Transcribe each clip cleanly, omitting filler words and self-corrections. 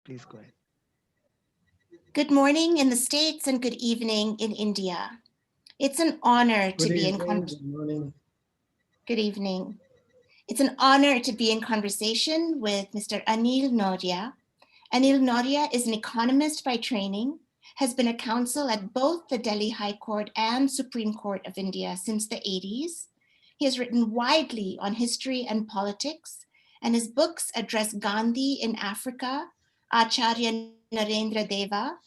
Please go ahead. Good morning in the States and good evening in India. It's an honor to be in Good morning. Good evening. It's an honor to be in conversation with Mr. Anil Nauriya. Anil Nauriya is an economist by training, has been a counsel at both the Delhi High Court and Supreme Court of India since the 80s. He has written widely on history and politics, and his books address Gandhi in Africa, Acharya Narendra Deva,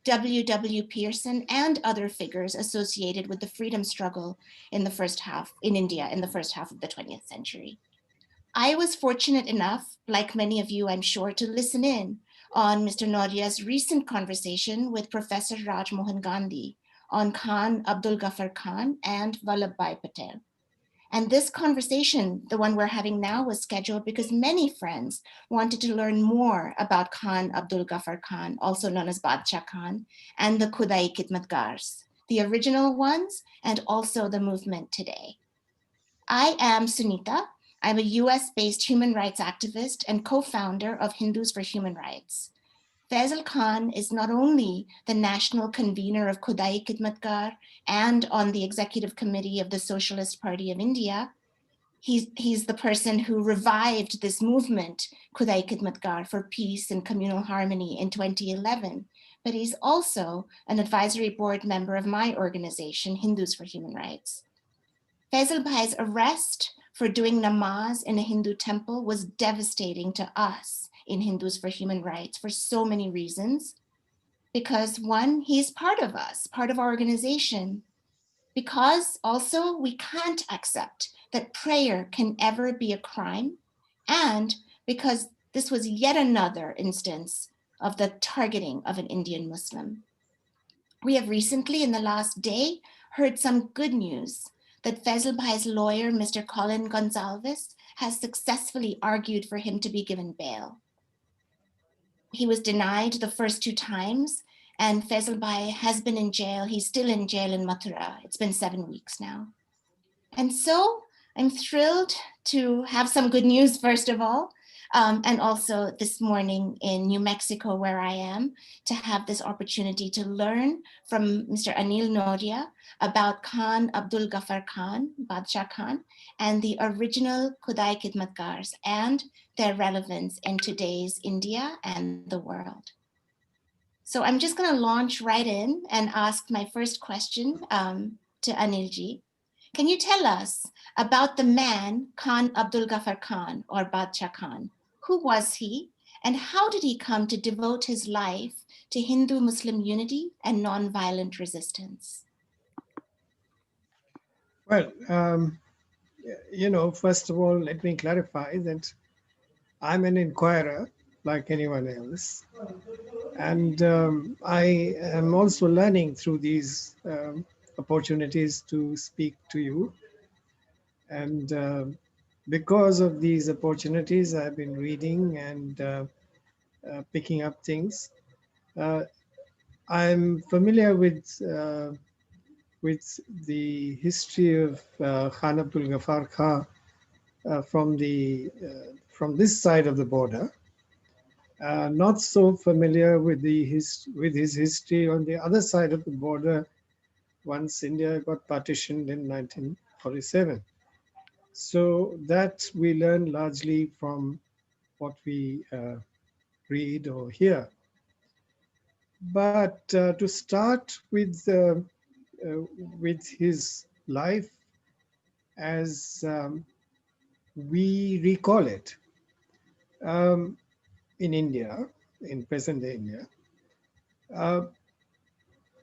W. Pearson, and other figures associated with the freedom struggle in India in the first half of the 20th century. I was fortunate enough, like many of you, I'm sure, to listen in on Mr. Nauriya's recent conversation with Professor Raj Mohan Gandhi on Khan Abdul Ghaffar Khan and Vallabhbhai Patel. And this conversation, the one we're having now, was scheduled because many friends wanted to learn more about Khan Abdul Ghaffar Khan, also known as Bad Shakhan, and the Khudai Khidmatgars, the original ones, and also the movement today. I am Sunita. I'm a US-based human rights activist and co-founder of Hindus for Human Rights. Faisal Khan is not only the national convener of Khudai Khidmatgar and on the executive committee of the Socialist Party of India, he's the person who revived this movement, Khudai Khidmatgar, for peace and communal harmony in 2011, but he's also an advisory board member of my organization, Hindus for Human Rights. Faisal Bhai's arrest for doing namaz in a Hindu temple was devastating to us in Hindus for Human Rights for so many reasons. Because one, he's part of us, part of our organization. Because also we can't accept that prayer can ever be a crime. And because this was yet another instance of the targeting of an Indian Muslim. We have recently, in the last day, heard some good news that Faisal Bhai's lawyer, Mr. Colin Gonsalves, has successfully argued for him to be given bail. He was denied the first 2 times, and Faisal Bhai has been in jail. He's still in jail in Mathura. It's been 7 weeks now. And so I'm thrilled to have some good news, first of all, and also this morning in New Mexico, where I am, to have this opportunity to learn from Mr. Anil Nauriya about Khan Abdul Ghaffar Khan, Bad Shakhan, and the original Khudai Khidmatgars and their relevance in today's India and the world. So I'm just going to launch right in and ask my first question to Anilji. Can you tell us about the man, Khan Abdul Ghaffar Khan, or Bad Shakhan? Who was he, and how did he come to devote his life to Hindu-Muslim unity and nonviolent resistance? Well, first of all, let me clarify that I'm an inquirer like anyone else. And I am also learning through these opportunities to speak to you. And because of these opportunities, I've been reading and picking up things. I'm familiar with the history of Khan Abdul Ghaffar Khan from this side of the border. Not so familiar with his history on the other side of the border once India got partitioned in 1947. So that we learn largely from what we read or hear. But to start with his life as we recall it in India, in present-day India,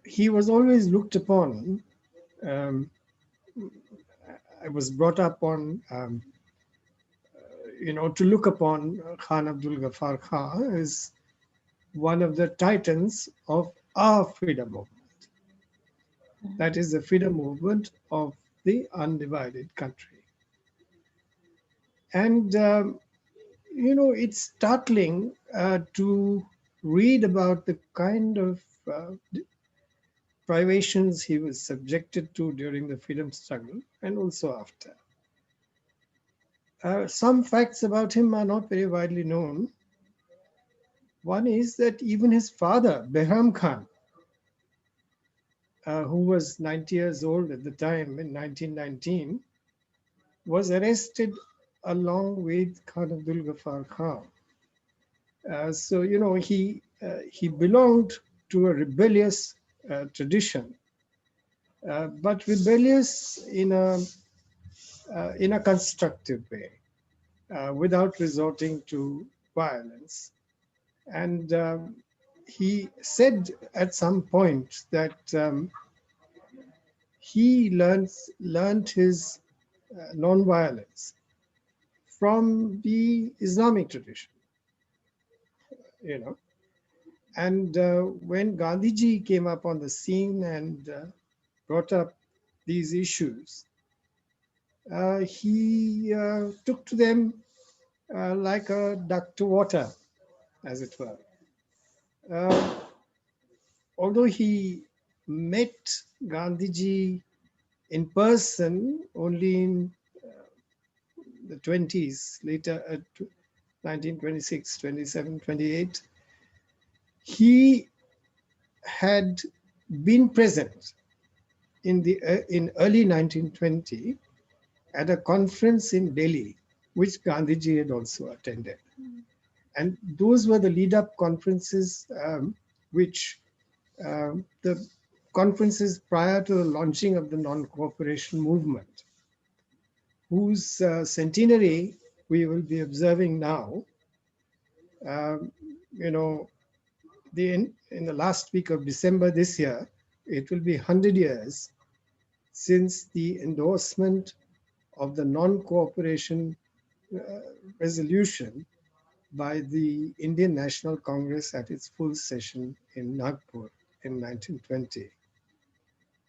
he was always looked upon. I was brought up on, to look upon Khan Abdul Ghaffar Khan as one of the titans of our freedom movement. That is the freedom movement of the undivided country. And, it's startling to read about the kind of privations he was subjected to during the freedom struggle and also after. Some facts about him are not very widely known. One is that even his father, Behram Khan, who was 90 years old at the time in 1919, was arrested along with Khan Abdul Ghaffar Khan. So, he belonged to a rebellious tradition, but rebellious in a constructive way, without resorting to violence. And he said at some point that he learned his non-violence from the Islamic tradition, you know. And when Gandhiji came up on the scene and brought up these issues, he took to them like a duck to water, as it were. Uh, Although he met Gandhiji in person only in the 20s, later 1926, 27, 28, he had been present in early 1920 at a conference in Delhi, which Gandhiji had also attended. And those were the lead-up conferences, which the conferences prior to the launching of the non-cooperation movement, whose centenary we will be observing now. Um, you know, in the last week of December this year, it will be 100 years since the endorsement of the non-cooperation resolution by the Indian National Congress at its full session in Nagpur in 1920.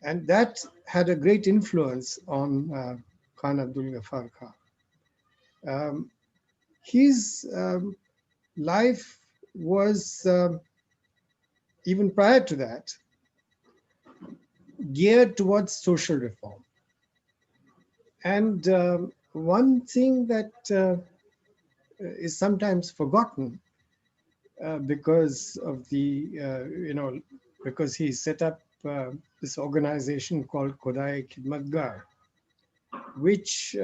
And that had a great influence on Khan Abdul Ghaffar Khan. His life was, even prior to that, geared towards social reform. And one thing that is sometimes forgotten because of because he set up this organization called Khudai Khidmatgars, which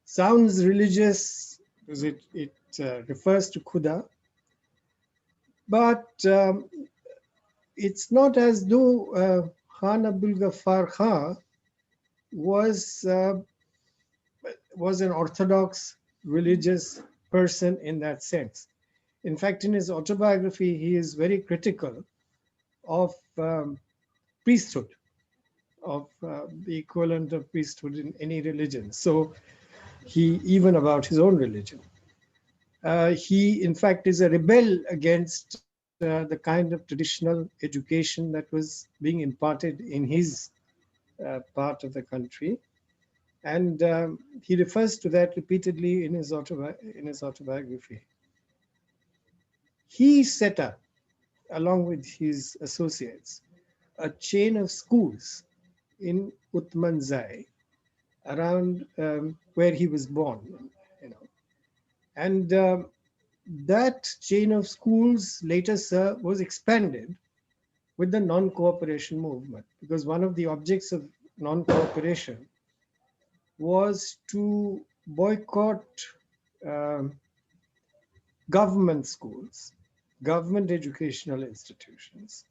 sounds religious because it refers to Khuda, but it's not as though Khan Abdul Ghaffar Khan was an orthodox religious person in that sense. In fact, in his autobiography, he is very critical of priesthood, of the equivalent of priesthood in any religion. So even about his own religion. He, in fact, is a rebel against the kind of traditional education that was being imparted in his part of the country. And he refers to that repeatedly in his autobiography. He set up, along with his associates, a chain of schools in Utmanzai, around where he was born, And that chain of schools later was expanded with the non-cooperation movement, because one of the objects of non-cooperation was to boycott government schools, government educational institutions,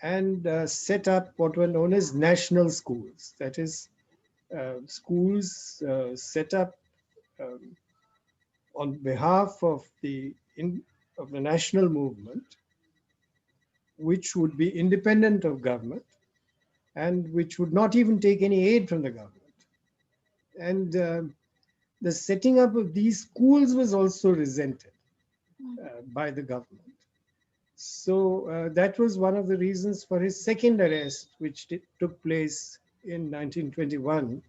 and set up what were known as national schools. That is, schools set up on behalf of the national movement, which would be independent of government and which would not even take any aid from the government. And the setting up of these schools was also resented by the government. So that was one of the reasons for his second arrest, which took place in 1921,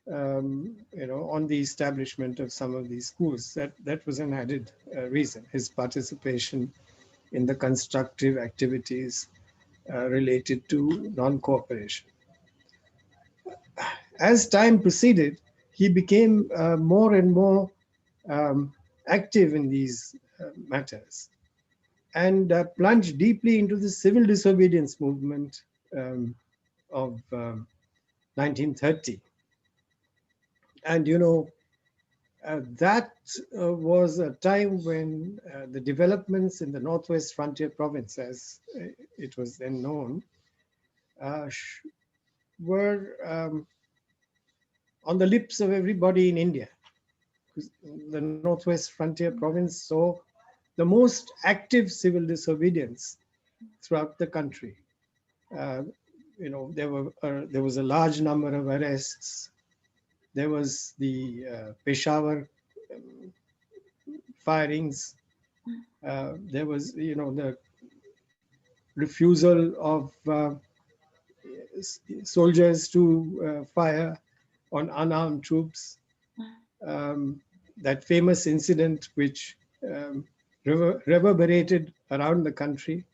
on the establishment of some of these schools. That was an added reason, his participation in the constructive activities related to non-cooperation. As time proceeded, he became more and more active in these matters. and plunged deeply into the civil disobedience movement of 1930. And that was a time when the developments in the Northwest Frontier Province, as it was then known, were on the lips of everybody in India. The Northwest Frontier Province saw the most active civil disobedience throughout the country. Uh, there was a large number of arrests. There was the Peshawar firings. There was, the refusal of soldiers to fire on unarmed troops. That famous incident which reverberated around the country.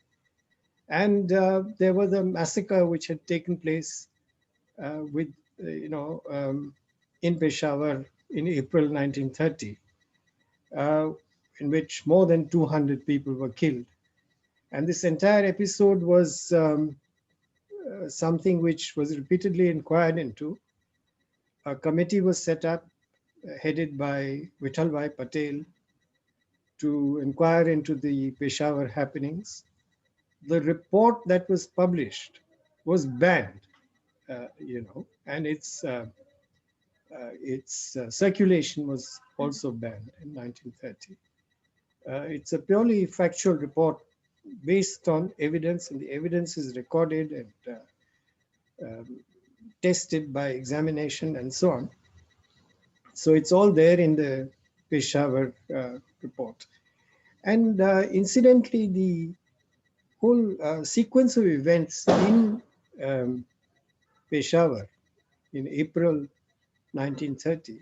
And there was a massacre which had taken place in Peshawar in April 1930, in which more than 200 people were killed. And this entire episode was something which was repeatedly inquired into. A committee was set up, headed by Vithalbhai Patel, to inquire into the Peshawar happenings. The report that was published was banned, and its circulation was also banned in 1930. It's a purely factual report based on evidence, and the evidence is recorded and tested by examination and so on. So it's all there in the Peshawar report. And incidentally, the whole sequence of events in Peshawar in April 1930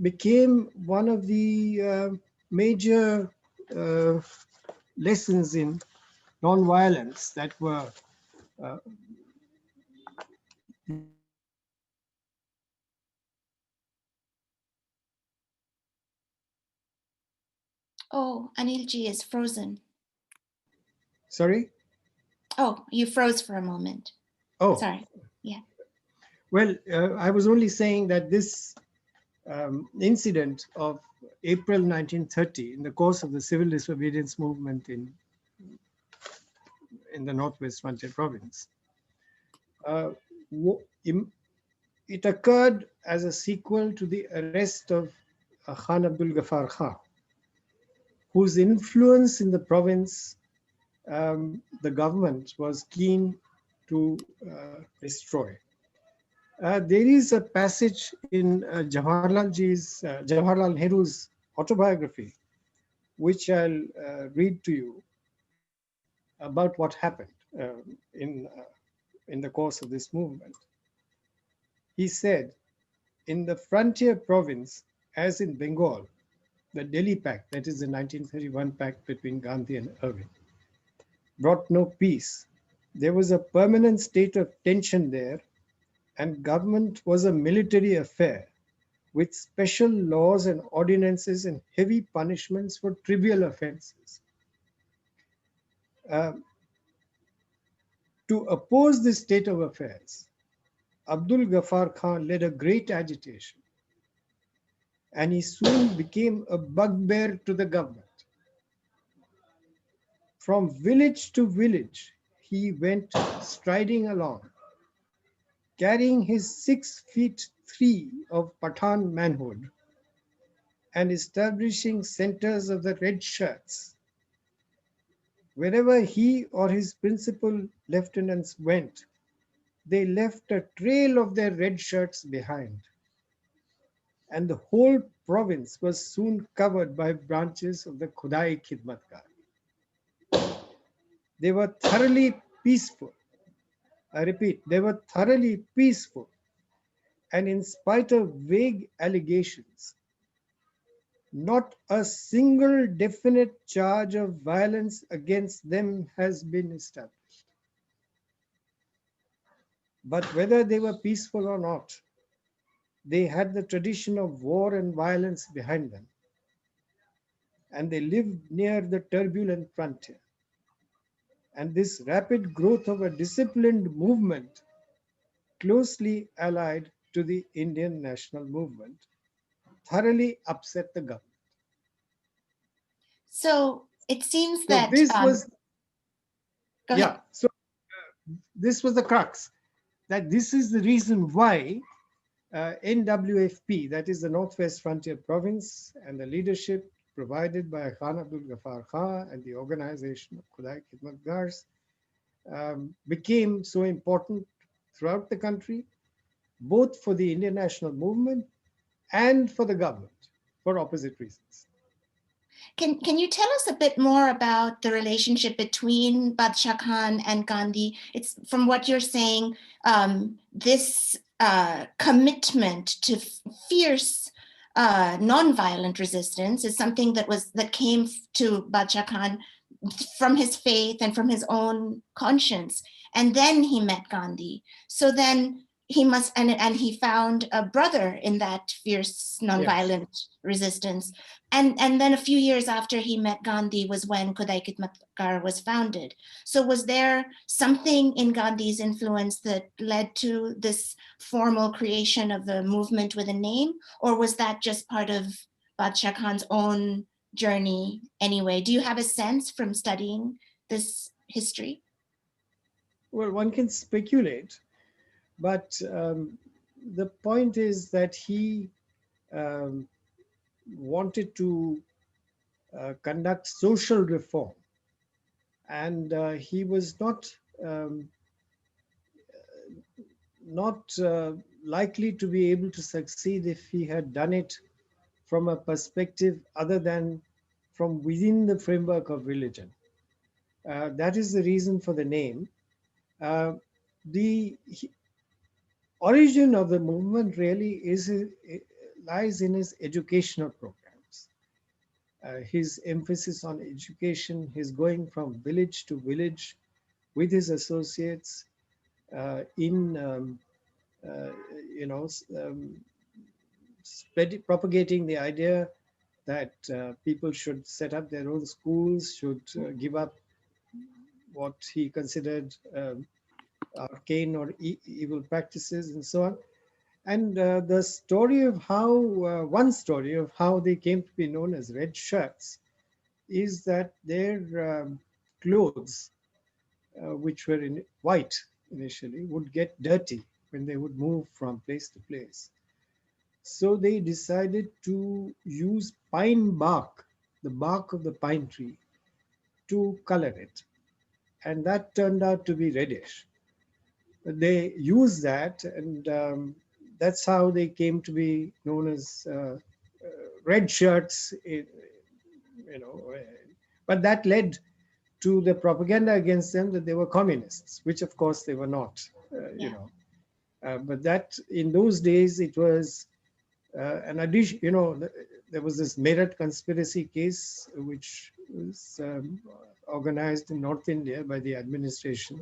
became one of the major lessons in non-violence that were Oh, Anilji is frozen. Sorry? Oh, you froze for a moment. Oh. Sorry. Yeah. Well, I was only saying that this incident of April 1930, in the course of the civil disobedience movement in the Northwest Frontier Province, it occurred as a sequel to the arrest of Khan Abdul Ghaffar Khan, whose influence in the province the government was keen to destroy. There is a passage in Jawaharlal Nehru's autobiography, which I'll read to you about what happened in the course of this movement. He said, in the frontier province, as in Bengal, the Delhi Pact, that is the 1931 pact between Gandhi and Irving, brought no peace. There was a permanent state of tension there, and government was a military affair with special laws and ordinances and heavy punishments for trivial offenses. To oppose this state of affairs, Abdul Ghaffar Khan led a great agitation, and he soon became a bugbear to the government. From village to village, he went striding along, carrying his 6'3" of Pathan manhood and establishing centers of the red shirts. Wherever he or his principal lieutenants went, they left a trail of their red shirts behind. And the whole province was soon covered by branches of the Khudai Khidmatgars. They were thoroughly peaceful. I repeat, they were thoroughly peaceful. And in spite of vague allegations, not a single definite charge of violence against them has been established. But whether they were peaceful or not, they had the tradition of war and violence behind them. and they lived near the turbulent frontier. And this rapid growth of a disciplined movement, closely allied to the Indian national movement, thoroughly upset the government. So it seems So that, this was, go ahead. yeah, so this was the crux, that this is the reason why NWFP, that is the Northwest Frontier Province, and the leadership provided by Khan Abdul Ghaffar Khan and the organization of Khudai Khidmatgars became so important throughout the country, both for the Indian national movement and for the government, for opposite reasons. Can you tell us a bit more about the relationship between Bad Shakhan and Gandhi? It's from what you're saying, this commitment to fierce nonviolent resistance is something that came to Bad Shakhan from his faith and from his own conscience. And then he met Gandhi. So then he must, and he found a brother in that fierce nonviolent resistance. And then a few years after he met Gandhi was when Khudai Khidmatgar was founded. So was there something in Gandhi's influence that led to this formal creation of a movement with a name, or was that just part of Bad Shakhan's own journey anyway? Do you have a sense from studying this history? Well, one can speculate, but the point is that he um, wanted to conduct social reform, and he was um, not likely to be able to succeed if he had done it from a perspective other than from within the framework of religion. That is the reason for the name. The origin of the movement really lies in his educational programs. His emphasis on education, his going from village to village with his associates in uh, you know propagating the idea that people should set up their own schools, should give up what he considered arcane or evil practices and so on. And the story of how, one story of how they came to be known as red shirts is that their clothes, which were in white initially, would get dirty when they would move from place to place. So they decided to use pine bark, the bark of the pine tree, to color it. And that turned out to be reddish. They used that, and that's how they came to be known as red shirts, you know. But that led to the propaganda against them that they were communists, which of course they were not, you know. But that in those days it was an addition, you know, there was this Meerut conspiracy case which was organized in North India by the administration.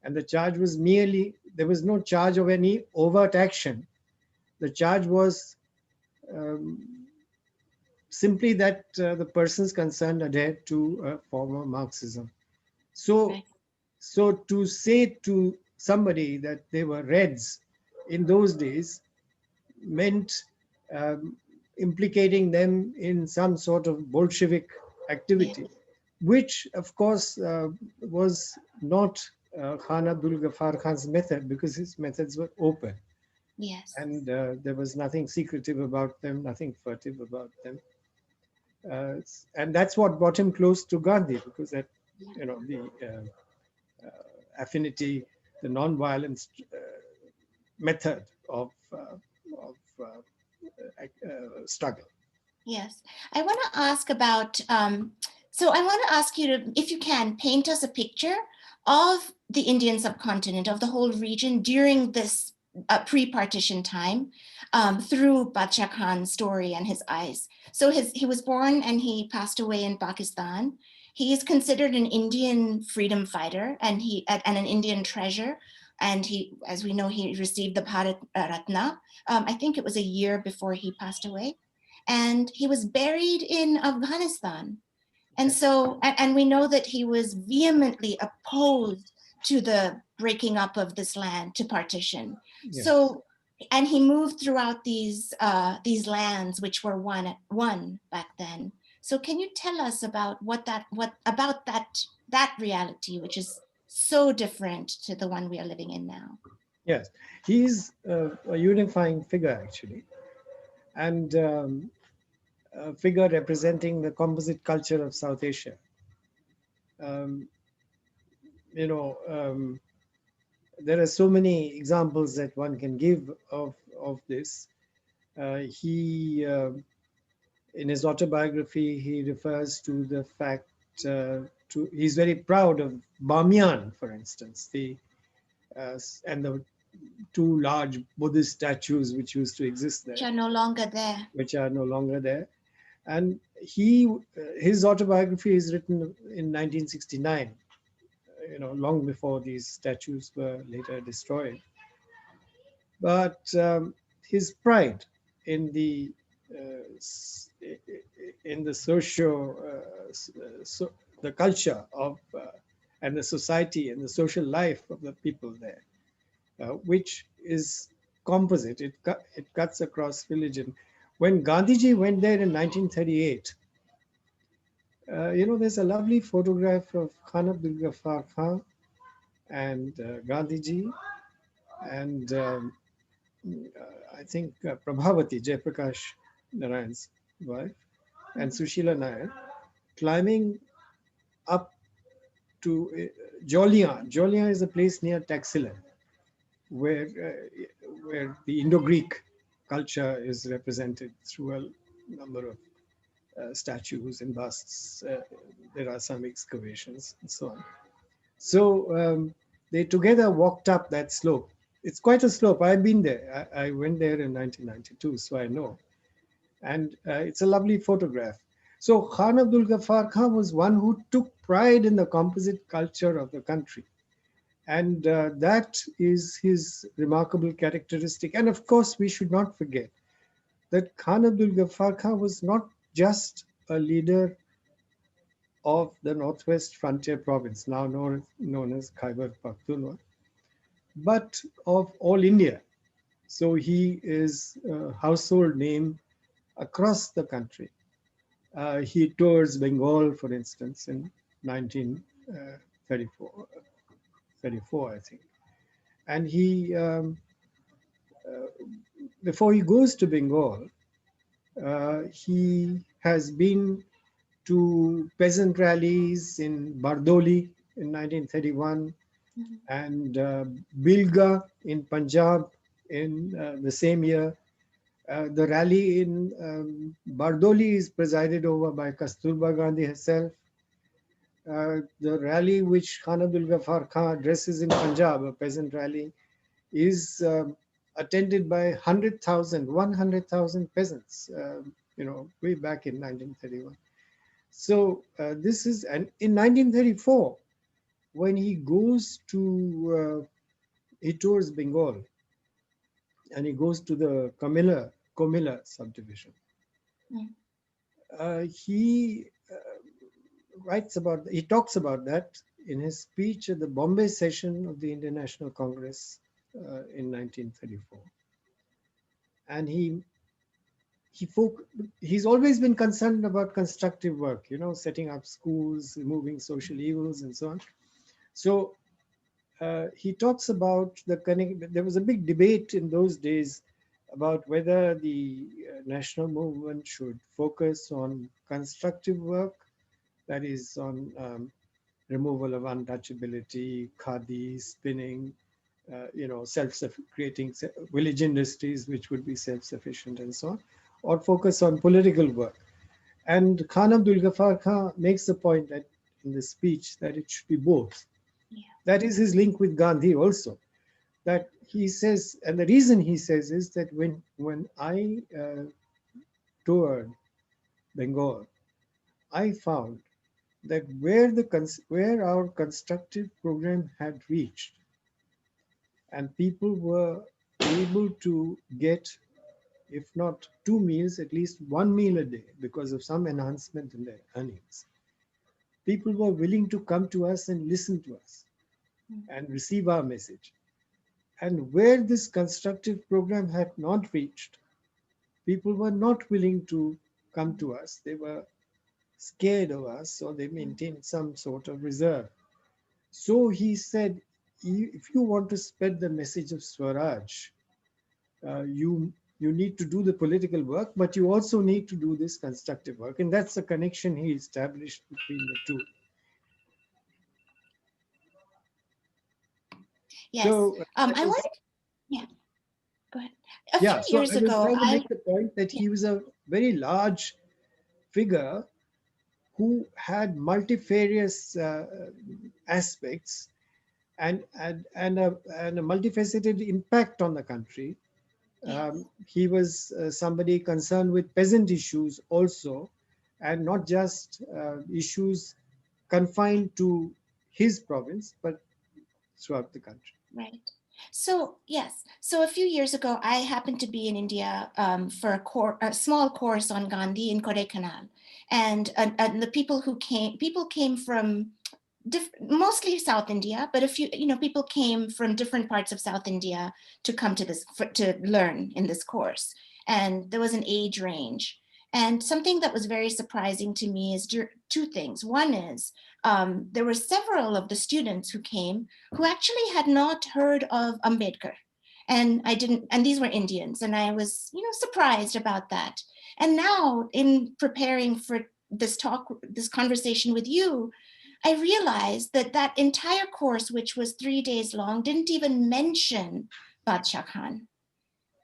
And the charge was merely, there was no charge of any overt action. The charge was simply that the persons concerned adhered to a form of Marxism. So, so to say to somebody that they were Reds in those days meant implicating them in some sort of Bolshevik activity, which of course was not Khan Abdul Ghaffar Khan's method, because his methods were open. Yes. And there was nothing secretive about them, nothing furtive about them. And that's what brought him close to Gandhi, because that, you know, the affinity, the non-violence method of struggle. Yes. I want to ask about, so I want to ask you to, if you can, paint us a picture of the Indian subcontinent, of the whole region during this pre-partition time, through Bad Shakhan's story and his eyes. So he was born and he passed away in Pakistan. He is considered an Indian freedom fighter and an Indian treasure. And he, as we know, he received the Bharat Ratna. I think it was a year before he passed away. and he was buried in Afghanistan. And so, and we know that he was vehemently opposed to the breaking up of this land, to partition. Yes. So, and he moved throughout these lands which were one back then. So, can you tell us about that reality, which is so different to the one we are living in now? Yes, he's a unifying figure actually, and a figure representing the composite culture of South Asia. Um, you know, there are so many examples that one can give of this. He, in his autobiography, he refers to the fact he's very proud of Bamiyan, for instance, and the two large Buddhist statues which used to exist there, which are no longer there. And his autobiography is written in 1969, long before these statues were later destroyed. But his pride in the the culture of and the society and the social life of the people there, which is composite. It cuts across religion. When Gandhiji went there in 1938, there's a lovely photograph of Khan Abdul Ghaffar Khan and Gandhiji and I think Prabhavati, Jayaprakash Narayan's wife, and Sushila Nair climbing up to Jolia. Jolia is a place near Taxila, where the Indo-Greek culture is represented through a number of statues and busts. There are some excavations and so on. So they together walked up that slope. It's quite a slope. I've been there. I went there in 1992, so I know. And it's a lovely photograph. So Khan Abdul Ghaffar Khan was one who took pride in the composite culture of the country. And that is his remarkable characteristic. And of course, we should not forget that Khan Abdul Ghaffar Khan was not just a leader of the Northwest Frontier Province, now known as Khyber Pakhtunkhwa, but of all India. So he is a household name across the country. He tours Bengal, for instance, in 1934, I think. And he, before he goes to Bengal, he has been to peasant rallies in Bardoli in 1931 and Bilga in Punjab in the same year. The rally in Bardoli is presided over by Kasturba Gandhi herself. The rally which Khan Abdul Ghaffar Khan addresses in Punjab, a peasant rally, is attended by 100,000 peasants, way back in 1931. So this is, and in 1934, when he goes to, he tours Bengal, and he goes to the Comilla subdivision. He talks about that in his speech at the Bombay session of the International Congress in 1934. And he's always been concerned about constructive work, setting up schools, removing social evils and so on. So he talks about there was a big debate in those days about whether the national movement should focus on constructive work, that is on removal of untouchability, khadi, spinning, creating village industries which would be self-sufficient and so on, or focus on political work. And Khan Abdul Ghaffar Khan makes the point that in the speech that it should be both. Yeah. That is his link with Gandhi also. That he says, and the reason he says is that when I toured Bengal, I found that where our constructive program had reached, and people were able to get if not 2 meals, at least 1 meal a day because of some enhancement in their earnings. People were willing to come to us and listen to us and receive our message. And where this constructive program had not reached, people were not willing to come to us. They were scared of us, or they maintained some sort of reserve. So he said, if you want to spread the message of Swaraj, you need to do the political work, but you also need to do this constructive work. And that's the connection he established between the two. Yes. So I wanted, yeah, go ahead. A few yeah, so years I was ago, trying to make the point that yeah, he was a very large figure who had multifarious aspects and a multifaceted impact on the country. yes, He was somebody concerned with peasant issues also, and not just issues confined to his province, but throughout the country. right. So yes, so a few years ago, I happened to be in India for a small course on Gandhi in Kodaikanal, and the people came from mostly South India, but a few, people came from different parts of South India to come to to learn in this course. And there was an age range. And something that was very surprising to me is two things. One is there were several of the students who came who actually had not heard of Ambedkar. And these were Indians. And I was, surprised about that. And now in preparing for this conversation with you, I realized that that entire course, which was 3 days long, didn't even mention Bad Shakhan.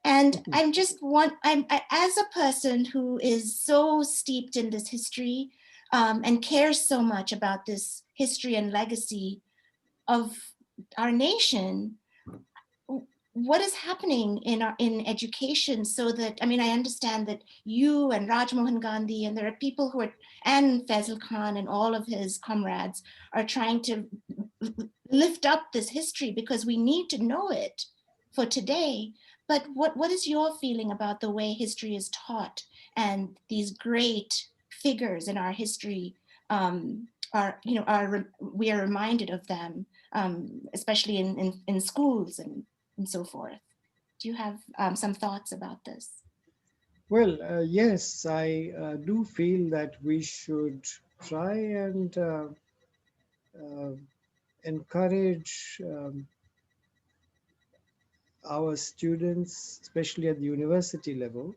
And as a person who is so steeped in this history and cares so much about this history and legacy of our nation, what is happening in education, so that, I understand that you and Rajmohan Gandhi, and there are people and Faisal Khan and all of his comrades are trying to lift up this history because we need to know it for today. But what is your feeling about the way history is taught, and these great figures in our history we are reminded of them, especially in schools and so forth? Do you have some thoughts about this? Well, yes, I do feel that we should try and uh, encourage our students, especially at the university level,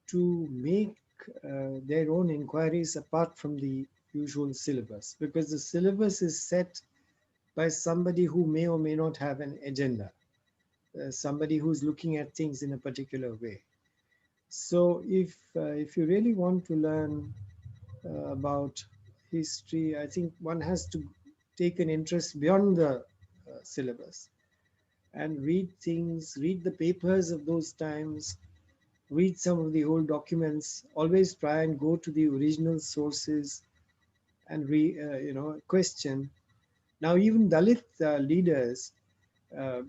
to make their own inquiries apart from the usual syllabus, because the syllabus is set by somebody who may or may not have an agenda, somebody who's looking at things in a particular way. So if you really want to learn about history, I think one has to take an interest beyond the syllabus and read things, read the papers of those times, read some of the old documents. Always try and go to the original sources and question. Now, even Dalit leaders, there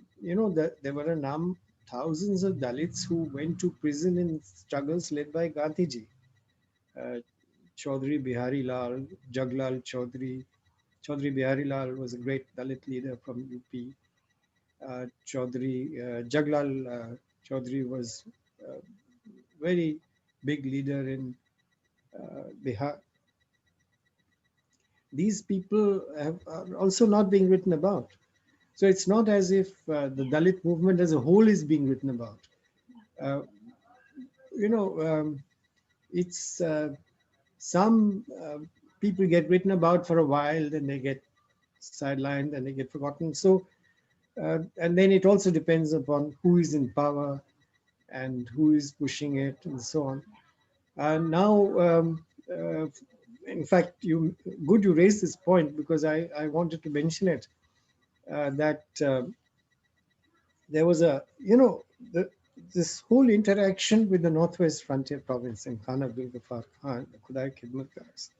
were thousands of Dalits who went to prison in struggles led by Gandhiji. Uh, Chaudhry Bihari Lal, Jaglal Chaudhry. Chaudhry Bihari Lal was a great Dalit leader from UP. Jaglal Chaudhry was a very big leader in Bihar. These people are also not being written about. So it's not as if the Dalit movement as a whole is being written about. Uh, you know, it's some people get written about for a while, then they get sidelined, then they get forgotten. So, and then it also depends upon who is in power and who is pushing it and so on. And now, in fact, you raised this point, because I wanted to mention it, that there was this whole interaction with the Northwest Frontier Province and Khan Abdul Ghaffar Khan, the Khudai Khidmatgars.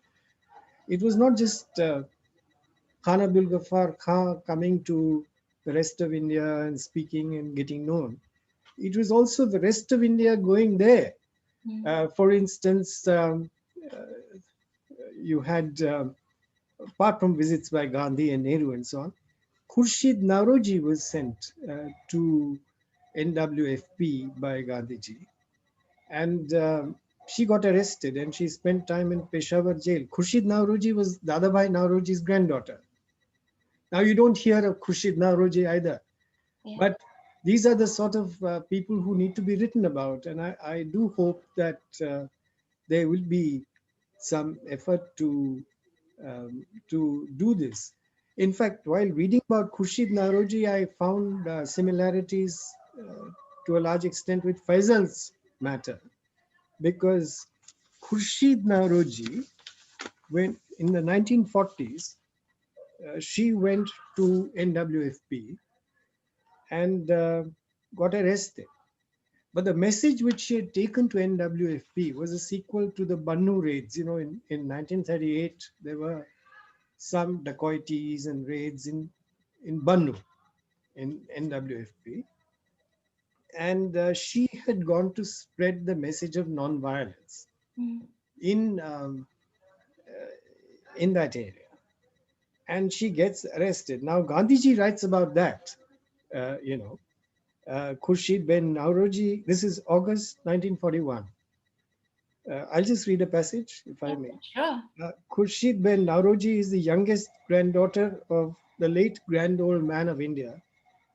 It was not just Khan Abdul Ghaffar Khan coming to the rest of India and speaking and getting known. it was also the rest of India going there. For instance, you had, apart from visits by Gandhi and Nehru and so on, Khurshid Nauroji was sent to NWFP by Gandhiji. And she got arrested and she spent time in Peshawar jail. Khurshid Nauroji was Dadabhai Nauroji's granddaughter. Now you don't hear of Khurshid Nauroji either. Yeah. But these are the sort of people who need to be written about. And I do hope that there will be some effort to do this. In fact, while reading about Khurshid Nauroji, I found similarities to a large extent with Faisal's matter, because Khurshid Nauroji, when in the 1940s, she went to NWFP and got arrested. But the message which she had taken to NWFP was a sequel to the Bannu raids. You know, in 1938, there were some dacoities and raids in Bannu, in NWFP. And she had gone to spread the message of non-violence in, in that area. And she gets arrested. Now, Gandhiji writes about that, Khurshid Ben Nauroji, this is August 1941. I'll just read a passage, if I may. Sure. Khurshid Ben Nauroji is the youngest granddaughter of the late Grand Old Man of India.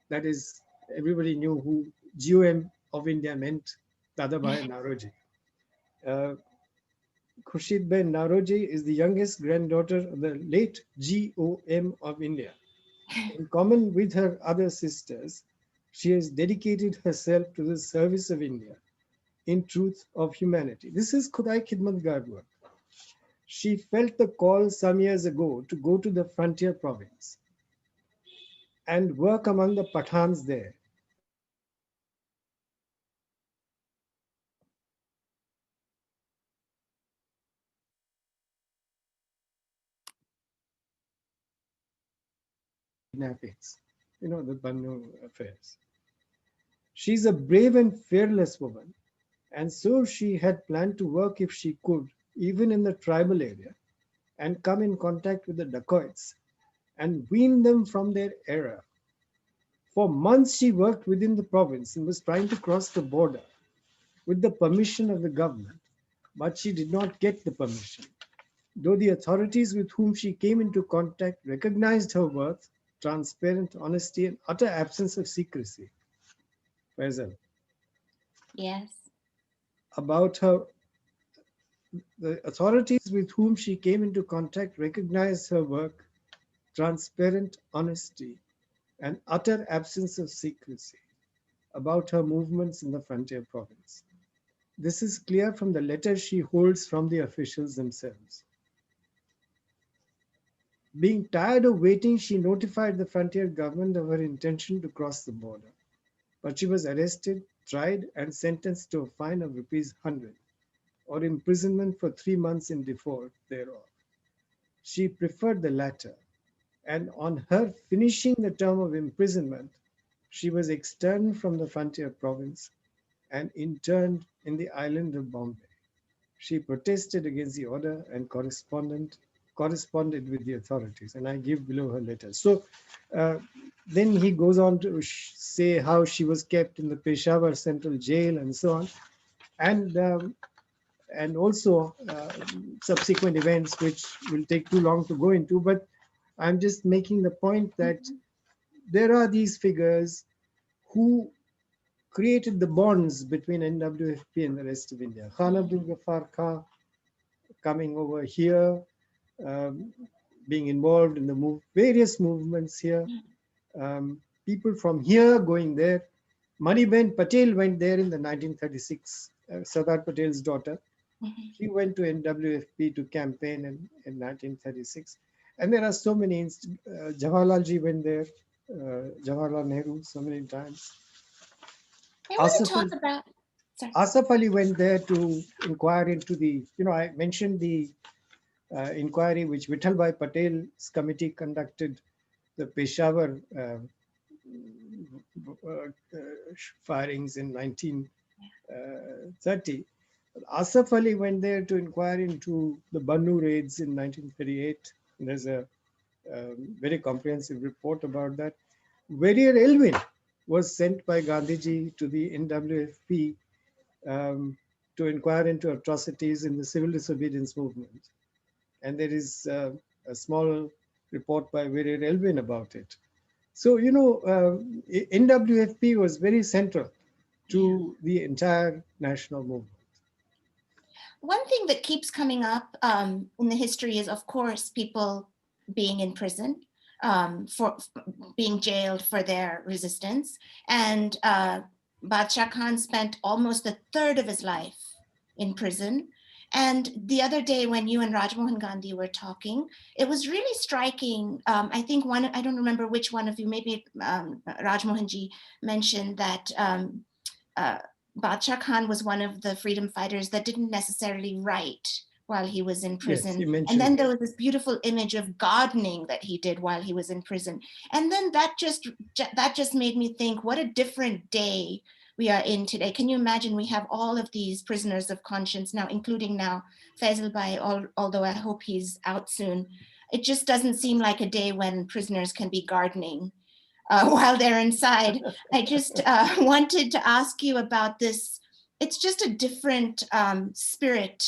That is, everybody knew who GOM of India meant, Dadabhai Nauroji. Khurshid Ben Nauroji is the youngest granddaughter of the late GOM of India. In common with her other sisters, she has dedicated herself to the service of India in truth of humanity. This is Khudai Khidmatgars work. She felt the call some years ago to go to the frontier province and work among the Pathans there. Kidnappings, you know, the Bannu affairs. She's a brave and fearless woman, and so she had planned to work if she could, even in the tribal area, and come in contact with the dacoits and wean them from their error. For months she worked within the province and was trying to cross the border with the permission of the government, but she did not get the permission. Though the authorities with whom she came into contact recognized her worth, transparent honesty, and utter absence of secrecy. Faisal, Yes. about her, the authorities with whom she came into contact recognized her work, transparent honesty, and utter absence of secrecy about her movements in the frontier province. This is clear from the letter she holds from the officials themselves. Being tired of waiting, she notified the frontier government of her intention to cross the border. But she was arrested, tried, and sentenced to a fine of ₹100 or imprisonment for 3 months in default thereof. She preferred the latter, and on her finishing the term of imprisonment, she was externed from the frontier province and interned in the island of Bombay. She protested against the order and corresponded with the authorities, and I give below her letter. So then he goes on to say how she was kept in the Peshawar Central Jail and so on, and also subsequent events which will take too long to go into. But I'm just making the point that there are these figures who created the bonds between NWFP and the rest of India. Khan Abdul Ghaffar Khan coming over here, being involved in the various movements here. People from here going there. Maniben Patel went there in the 1936, Sardar Patel's daughter. She went to NWFP to campaign in 1936. And there are so many, Jawaharlalji went there, Jawaharlal Nehru so many times. I want to talk about... Asaf Ali went there to inquire into the, I mentioned the inquiry which Vithalbhai Patel's committee conducted, the Peshawar firings in 1930. Asaf Ali went there to inquire into the Bannu raids in 1938. There's a very comprehensive report about that. Warrior Elvin was sent by Gandhiji to the NWFP to inquire into atrocities in the civil disobedience movement. And there is a small report by Warrior Elvin about it. So, NWFP was very central to the entire national movement. One thing that keeps coming up in the history is, of course, people being in prison, for being jailed for their resistance. And Bad Shakhan spent almost a third of his life in prison. And the other day when you and Rajmohan Gandhi were talking, it was really striking. I think I don't remember which one of you, maybe Rajmohanji mentioned that Bad Shakhan was one of the freedom fighters that didn't necessarily write while he was in prison. Yes, and then there was this beautiful image of gardening that he did while he was in prison. And then that just made me think, what a different day we are in today. Can you imagine we have all of these prisoners of conscience now, including now Faisal Bhai, although I hope he's out soon. It just doesn't seem like a day when prisoners can be gardening while they're inside. I just wanted to ask you about this. It's just a different spirit,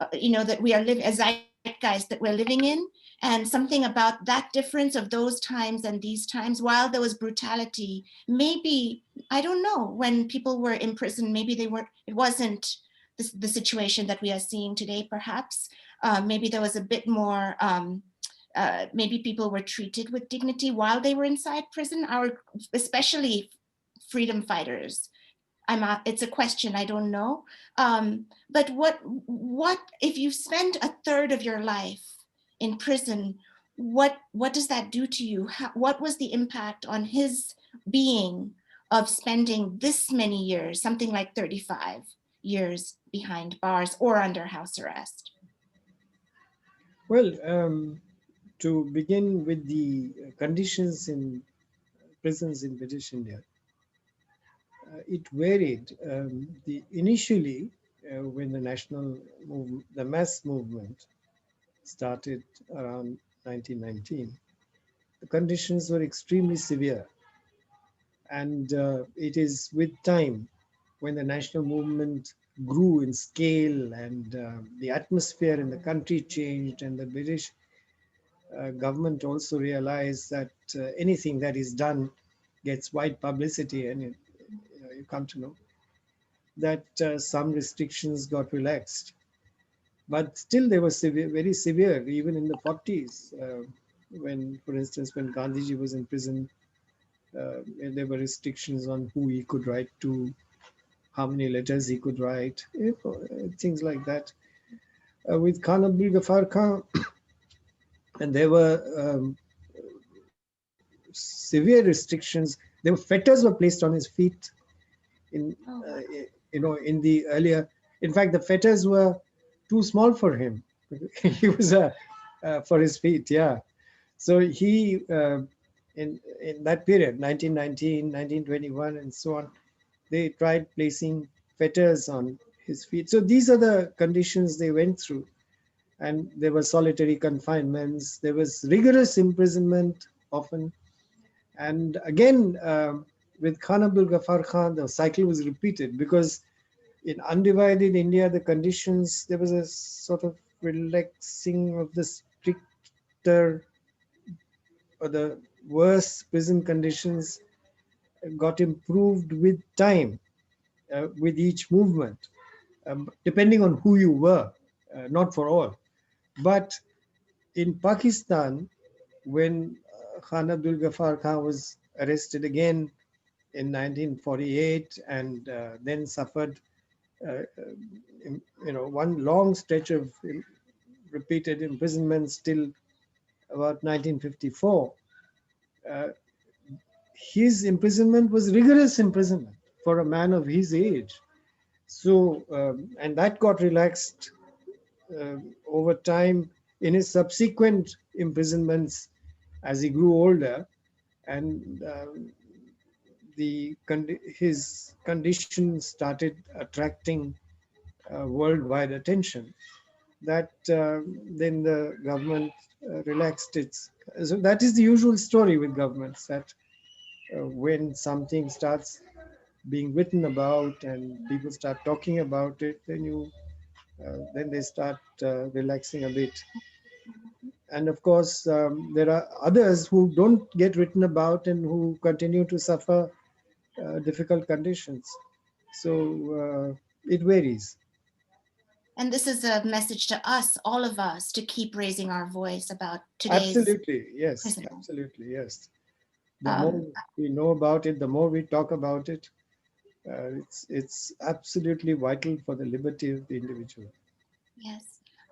that we are living, a zeitgeist that we're living in, and something about that difference of those times and these times. While there was brutality, maybe, I don't know, when people were in prison, maybe it wasn't the situation that we are seeing today, perhaps. Maybe there was a bit more, maybe people were treated with dignity while they were inside prison, especially freedom fighters. It's a question, I don't know. But what if you spend a third of your life in prison, what does that do to you? What was the impact on his being of spending this many years, something like 35 years behind bars or under house arrest? Well, to begin with the conditions in prisons in British India, it varied. Initially, when the mass movement started around 1919, the conditions were extremely severe. And it is with time, when the national movement grew in scale and the atmosphere in the country changed, and the British government also realized that anything that is done gets wide publicity, and you come to know that some restrictions got relaxed. But still they were very severe, even in the 40s, when, for instance, when Gandhiji was in prison, there were restrictions on who he could write to, how many letters he could write, things like that. With Khan Abdul Ghaffar Khan, and there were severe restrictions. There were fetters were placed on his feet. In in the earlier, in fact, the fetters were too small for him. He was for his feet, yeah. So he in that period, 1919, 1921, and so on, they tried placing fetters on his feet. So these are the conditions they went through. And there were solitary confinements, there was rigorous imprisonment often. And again, with Khan Abdul Ghaffar Khan, the cycle was repeated, because in undivided India, the conditions, there was a sort of relaxing of the stricter or the worse prison conditions got improved with time, with each movement, depending on who you were, not for all. But in Pakistan, when Khan Abdul Ghaffar Khan was arrested again in 1948 and then suffered one long stretch of repeated imprisonments till about 1954, his imprisonment was rigorous imprisonment for a man of his age. So, and that got relaxed over time in his subsequent imprisonments as he grew older. And his condition started attracting worldwide attention, that then the government relaxed its. So that is the usual story with governments, that when something starts being written about and people start talking about it, then they start relaxing a bit. And of course, there are others who don't get written about and who continue to suffer difficult conditions. So it varies. And this is a message to us, all of us, to keep raising our voice about today's Absolutely, yes, prisoner. absolutely, yes. The more Um, we know about it, the more we talk about it, it's absolutely vital for the liberty of the individual. yes.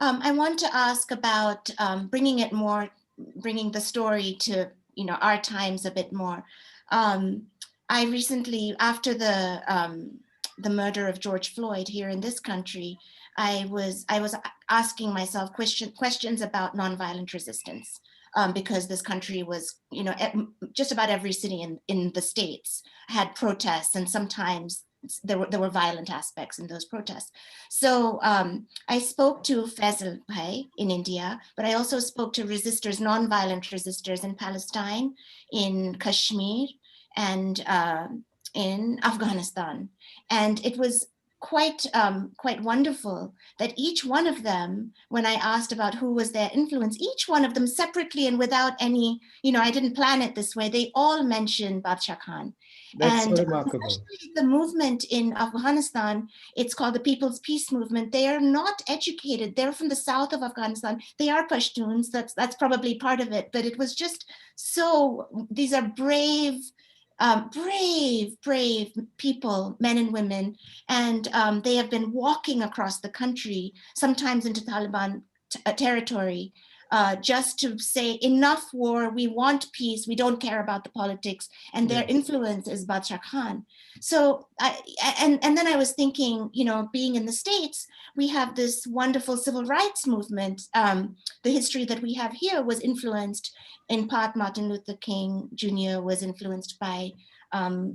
I want to ask about bringing the story to our times a bit more. I recently, after the murder of George Floyd here in this country, I was asking myself questions about nonviolent resistance. Because this country was, just about every city in the States had protests, and sometimes there were violent aspects in those protests. So I spoke to Faisal Bhai in India, but I also spoke to nonviolent resistors in Palestine, in Kashmir, and in Afghanistan. And it was quite wonderful that each one of them, when I asked about who was their influence, each one of them separately and without any, I didn't plan it this way, they all mentioned Bad Shakhan. That's so And remarkable. especially the movement in Afghanistan, it's called the People's Peace Movement. They are not educated. They're from the south of Afghanistan. They are Pashtuns. That's probably part of it. But it was just these are brave people, men and women. And they have been walking across the country, sometimes into Taliban territory, just to say enough war, we want peace, we don't care about the politics, and their influence is Bad Shakhan. So and then I was thinking, being in the States, we have this wonderful civil rights movement. The history that we have here was influenced in part. Martin Luther King Jr. was influenced by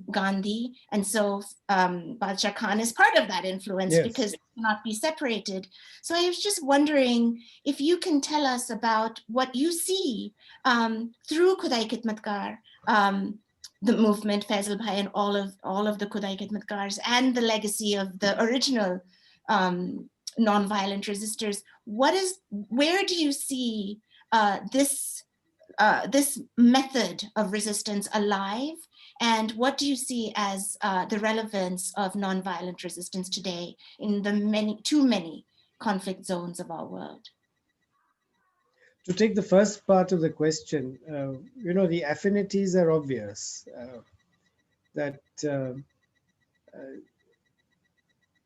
Gandhi, and so Bad Shakhan is part of that influence, Yes. because they cannot be separated. So I was just wondering if you can tell us about what you see through Khudai Khidmatgar, the movement, Faisal Bhai, and all of the Khudai Khidmatgars, and the legacy of the original nonviolent resistors. Where do you see this method of resistance alive? And what do you see as the relevance of nonviolent resistance today in the too many conflict zones of our world? To take the first part of the question, the affinities are obvious. That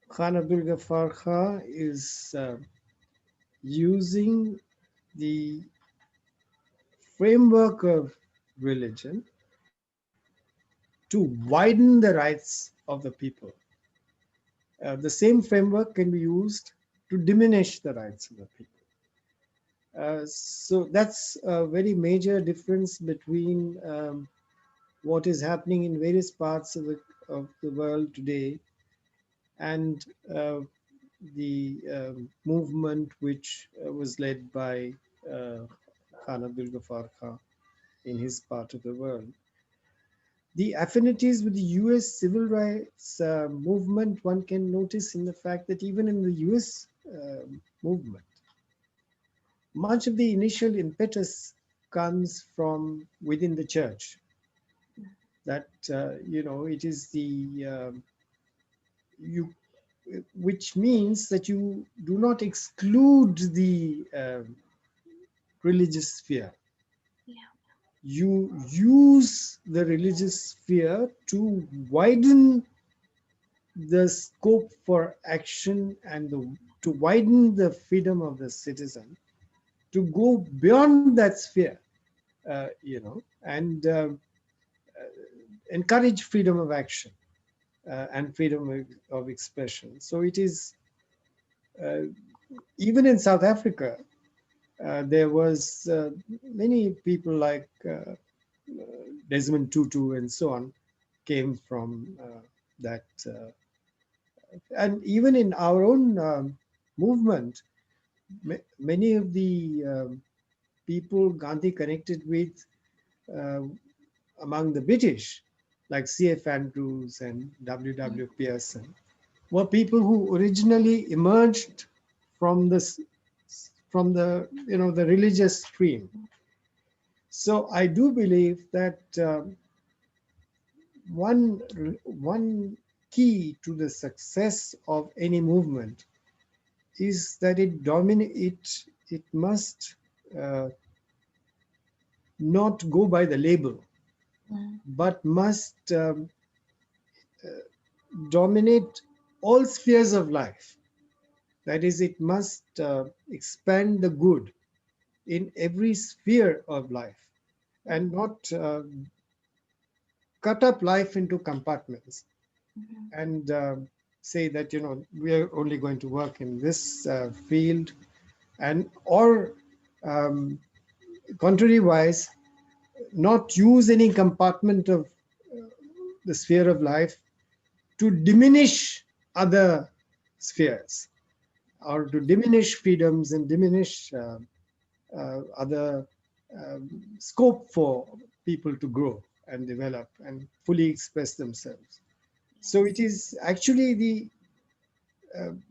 Khan Abdul Ghaffar Khan is using the framework of religion to widen the rights of the people. The same framework can be used to diminish the rights of the people. So that's a very major difference between what is happening in various parts of the world today and the movement which was led by Khan Abdul Ghaffar Khan in his part of the world. The affinities with the US civil rights movement, one can notice in the fact that even in the US movement, much of the initial impetus comes from within the church. That, it is which means that you do not exclude the religious sphere. You use the religious sphere to widen the scope for action and to widen the freedom of the citizen, to go beyond that sphere, and encourage freedom of action and freedom of expression. So it is, even in South Africa, there was many people like Desmond Tutu and so on, came from that. And even in our own movement, many of the people Gandhi connected with uh, among the British, like C.F. Andrews and W.W. Pearson, were people who originally emerged from this, from the the religious stream. So I do believe that one one key to the success of any movement is that it must uh, not go by the label, but must dominate all spheres of life. That is, it must expand the good in every sphere of life and not cut up life into compartments and say that we are only going to work in this field, and or um, contrariwise not use any compartment of the sphere of life to diminish other spheres or to diminish freedoms and diminish other scope for people to grow and develop and fully express themselves. So it is actually the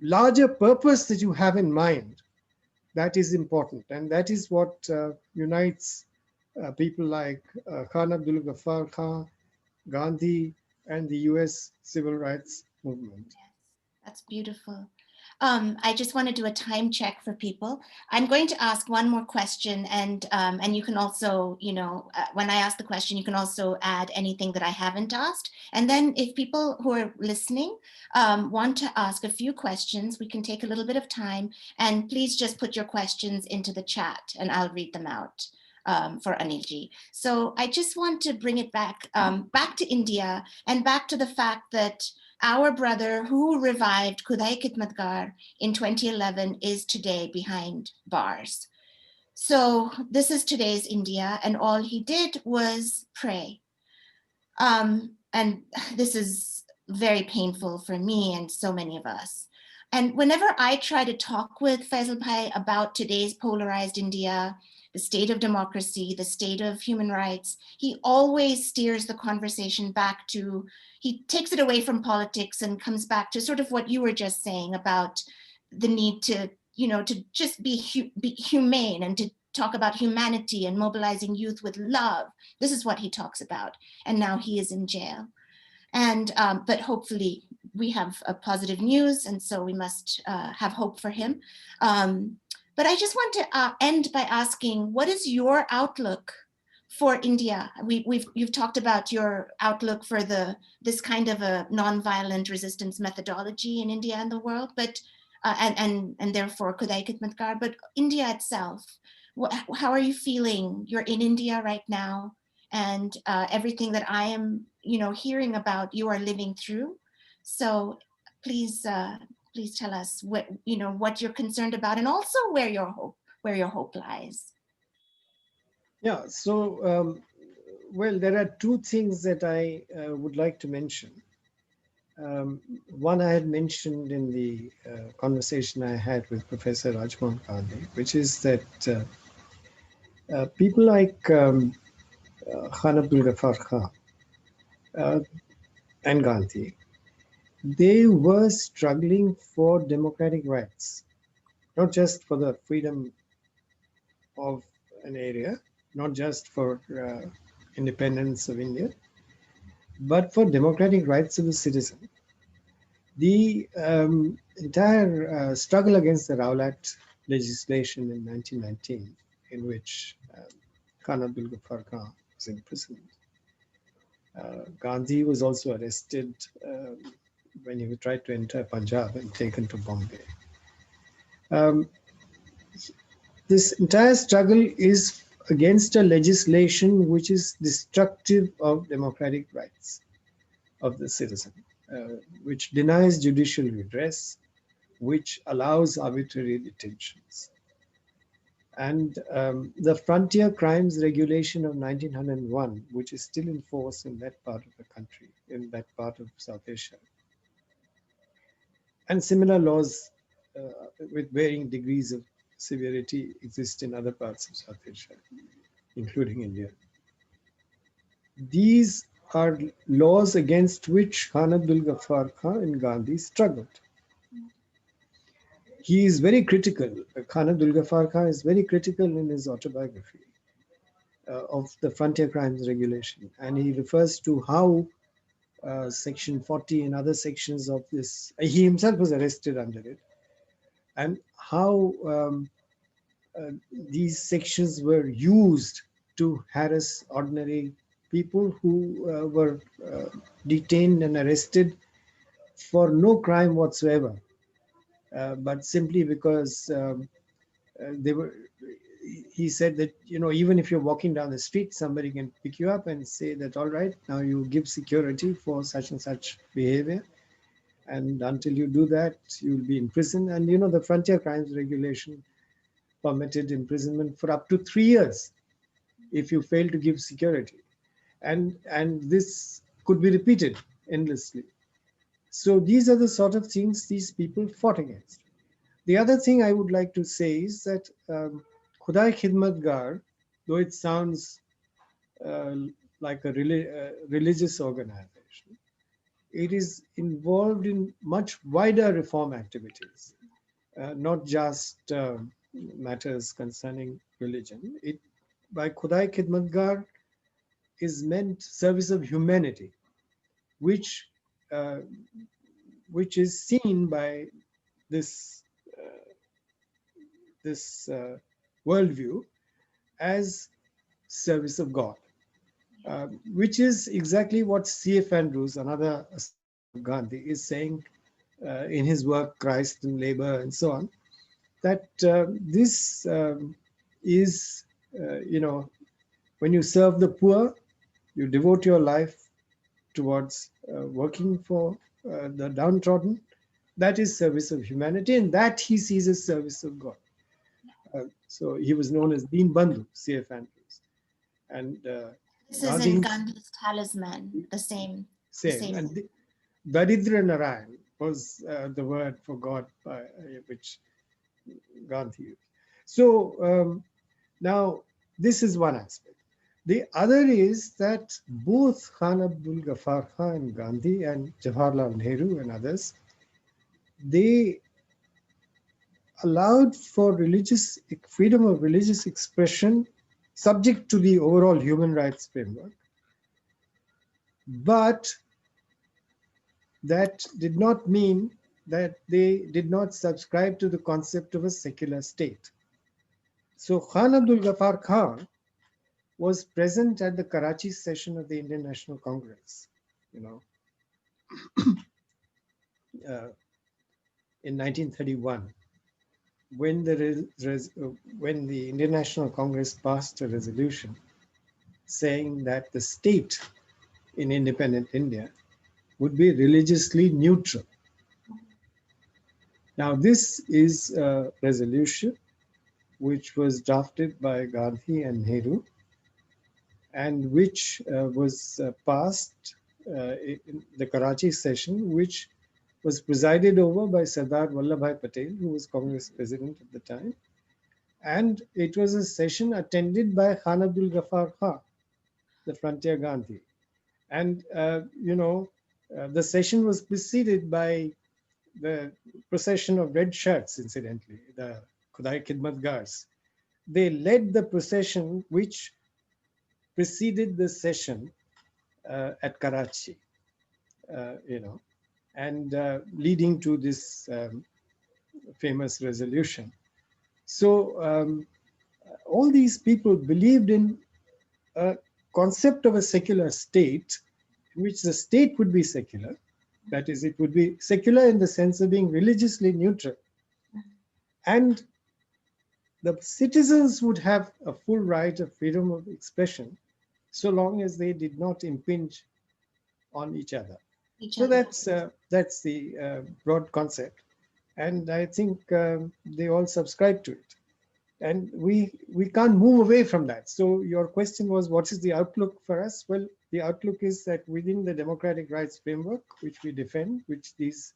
larger purpose that you have in mind that is important, and that is what unites people like Khan Abdul Ghaffar Khan, Gandhi, and the US civil rights movement. That's beautiful. I just want to do a time check for people. I'm going to ask one more question, and you can also, when I ask the question, you can also add anything that I haven't asked. And then if people who are listening want to ask a few questions, we can take a little bit of time, and please just put your questions into the chat, and I'll read them out. For Anilji. So I just want to bring it back to India and back to the fact that our brother who revived Khudai Khidmatgar in 2011 is today behind bars. So this is today's India, and all he did was pray. And this is very painful for me and so many of us. And whenever I try to talk with Faisal Bhai about today's polarized India, the state of democracy, the state of human rights, he always steers the conversation back to, he takes it away from politics and comes back to sort of what you were just saying about the need to, to just be humane and to talk about humanity and mobilizing youth with love. This is what he talks about. And now he is in jail. And but hopefully we have positive news, and so we must have hope for him. But I just want to end by asking, what is your outlook for India? You've talked about your outlook for this kind of a nonviolent resistance methodology in India and the world, but and therefore Khudai Khidmatgar, but India itself. How are you feeling? You're in India right now, and everything that I am, hearing about, you are living through. So please tell us what you're concerned about, and also where your hope lies. Yeah, so well, there are two things that I would like to mention. One I had mentioned in the conversation I had with Professor Rajmohan Gandhi, which is that people like Khan Abdul Ghaffar Khan and Gandhi, they were struggling for democratic rights, not just for the freedom of an area, not just for independence of India, but for democratic rights of the citizen. The entire struggle against the Raoul Act legislation in 1919, in which Khan Abdul Ghaffar Khan was imprisoned. Gandhi was also arrested when he tried to enter Punjab and taken to Bombay. This entire struggle is against a legislation which is destructive of democratic rights of the citizen, which denies judicial redress, which allows arbitrary detentions. And the Frontier Crimes Regulation of 1901, which is still in force in that part of the country, in that part of South Asia. And similar laws with varying degrees of severity exist in other parts of South Asia, including India. These are laws against which Khan Abdul Ghaffar Khan and Gandhi struggled. He is very critical. Khan Abdul Ghaffar Khan is very critical in his autobiography of the frontier crimes regulation, and he refers to how Section 40 and other sections of this, he himself was arrested under it, and how these sections were used to harass ordinary people who were detained and arrested for no crime whatsoever, but simply because they were. He said that, you know, even if you're walking down the street, somebody can pick you up and say that, all right, now you give security for such and such behavior, and until you do that, you'll be in prison. And you know, the frontier crimes regulation permitted imprisonment for up to 3 years if you fail to give security, and this could be repeated endlessly. So these are the sort of things these people fought against. The other thing I would like to say is that Khudai Khidmatgar, though it sounds like a religious organization, it is involved in much wider reform activities, not just matters concerning religion. It, by Khudai Khidmatgar, is meant service of humanity, which uh, which is seen by this worldview as service of God, which is exactly what C.F. Andrews, another associate of Gandhi, is saying in his work Christ and Labor and so on, that this is, you know, when you serve the poor, you devote your life towards working for the downtrodden. That is service of humanity, and that he sees as service of God. So he was known as Deen Bandhu, C.F. Andrews. And This is Gandhi in Gandhi's talisman, the same. same. And Daridra Narayan was the word for God which Gandhi used. So now this is one aspect. The other is that both Khan Abdul Ghaffar Khan and Gandhi and Jawaharlal Nehru and others, they allowed for religious freedom of religious expression subject to the overall human rights framework, but that did not mean that they did not subscribe to the concept of a secular state. So Khan Abdul Ghaffar Khan was present at the Karachi session of the Indian National Congress, you know, in 1931, when the Indian National Congress passed a resolution saying that the state in independent India would be religiously neutral. Now, this is a resolution which was drafted by Gandhi and Nehru, and which was passed in the Karachi session, which was presided over by Sardar Vallabhbhai Patel, who was Congress president at the time. And it was a session attended by Khan Abdul Ghaffar Khan, the frontier Gandhi. And, you know, the session was preceded by the procession of red shirts, incidentally, the Khudai Khidmatgars. They led the procession which preceded the session at Karachi, you know, and leading to this famous resolution. So all these people believed in a concept of a secular state, in which the state would be secular. That is, it would be secular in the sense of being religiously neutral. And the citizens would have a full right of freedom of expression, so long as they did not impinge on each other. So that's the broad concept. And I think they all subscribe to it. And we can't move away from that. So your question was, what is the outlook for us? Well, the outlook is that within the democratic rights framework, which we defend, which these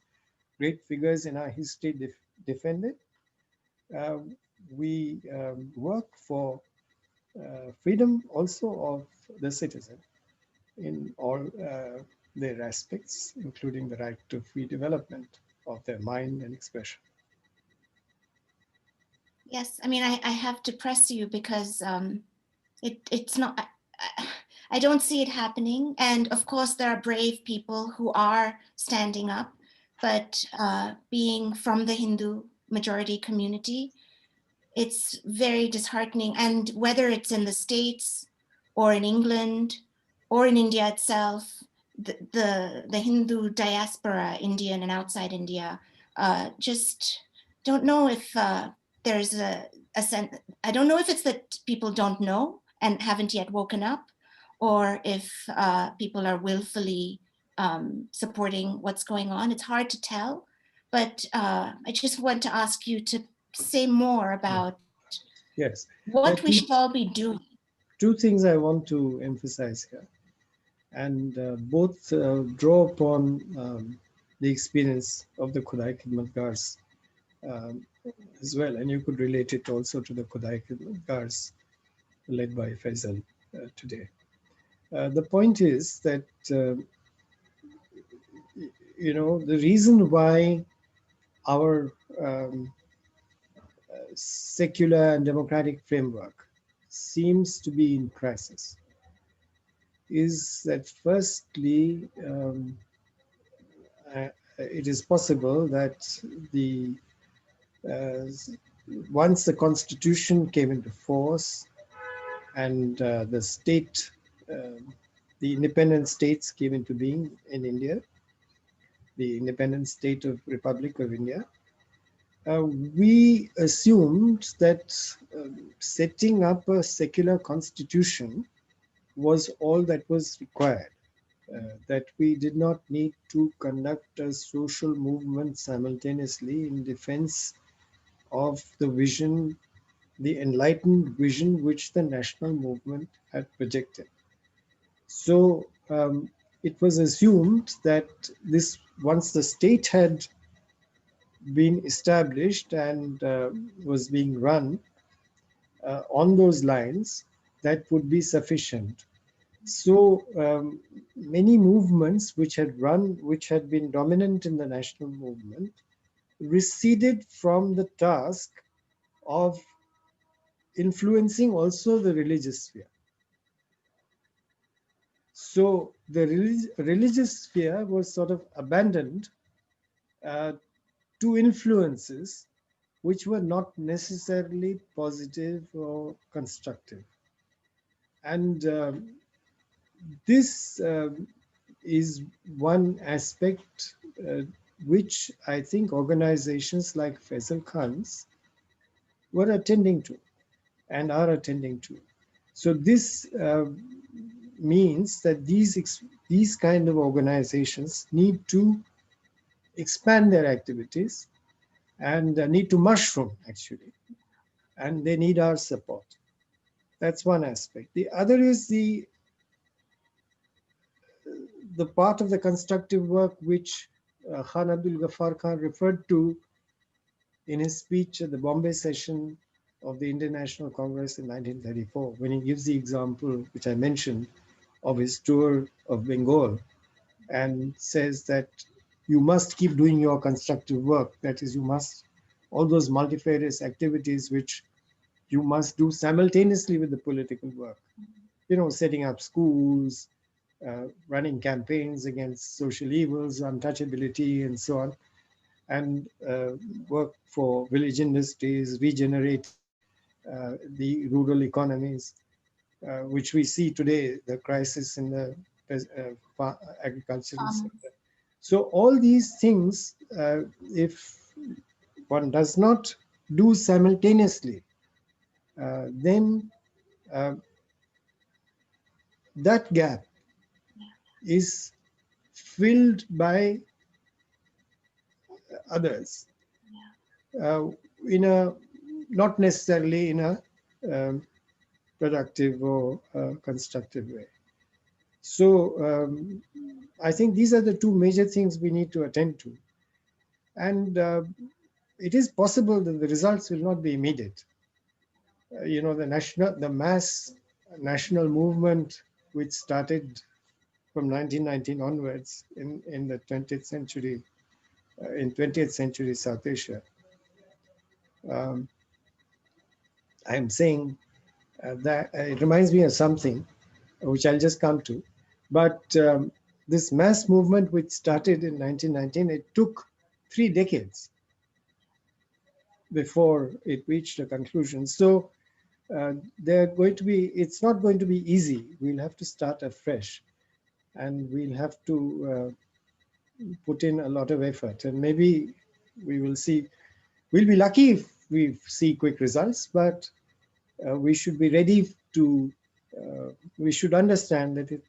great figures in our history defended, uh, we work for freedom also of the citizen in all their aspects, including the right to free development of their mind and expression. Yes, I mean, I have to press you because it's not, I don't see it happening. And of course, there are brave people who are standing up, but being from the Hindu majority community, it's very disheartening. And whether it's in the States or in England or in India itself, the Hindu diaspora, Indian and outside India, just don't know if there's a sense. I don't know if it's that people don't know and haven't yet woken up, or if people are willfully supporting what's going on. It's hard to tell, but I just want to ask you to say more about Yes, what there we are should all be doing. two things I want to emphasize here, and both draw upon the experience of the Khudai Khidmatgars um, as well, and you could relate it also to the Khudai Khidmatgars led by Faisal today. The point is that the reason why our secular and democratic framework seems to be in crisis is that firstly, it is possible that the uh, once the constitution came into force and the state, the independent states came into being in India, the independent state of Republic of India, we assumed that setting up a secular constitution was all that was required, that we did not need to conduct a social movement simultaneously in defense of the vision, the enlightened vision which the national movement had projected. So it was assumed that this, once the state had been established and was being run on those lines, that would be sufficient. So many movements which had been dominant in the national movement, receded from the task of influencing also the religious sphere. So the religious sphere was sort of abandoned uh, to influences which were not necessarily positive or constructive. And this is one aspect which I think organizations like Faisal Khan's were attending to and are attending to. So this means that these kind of organizations need to expand their activities and need to mushroom actually, and they need our support. That's one aspect. The other is the part of the constructive work which Khan Abdul Ghaffar Khan referred to in his speech at the Bombay session of the Indian National Congress in 1934, when he gives the example which I mentioned of his tour of Bengal and says that you must keep doing your constructive work. That is, you must, all those multifarious activities which you must do simultaneously with the political work, setting up schools, running campaigns against social evils, untouchability, and so on, and work for village industries, regenerating the rural economies, which we see today, the crisis in the agricultural sector. So all these things, if one does not do simultaneously, then that gap is filled by others in a not necessarily in a productive or constructive way. So I think these are the two major things we need to attend to. And it is possible that the results will not be immediate. The mass national movement which started from 1919 onwards in the 20th century, in 20th century South Asia. I'm saying that it reminds me of something which I'll just come to. But this mass movement which started in 1919, it took 3 decades before it reached a conclusion. So it's not going to be easy. We'll have to start afresh, and we'll have to put in a lot of effort. And maybe we'll be lucky if we see quick results, but we should be ready to, we should understand that it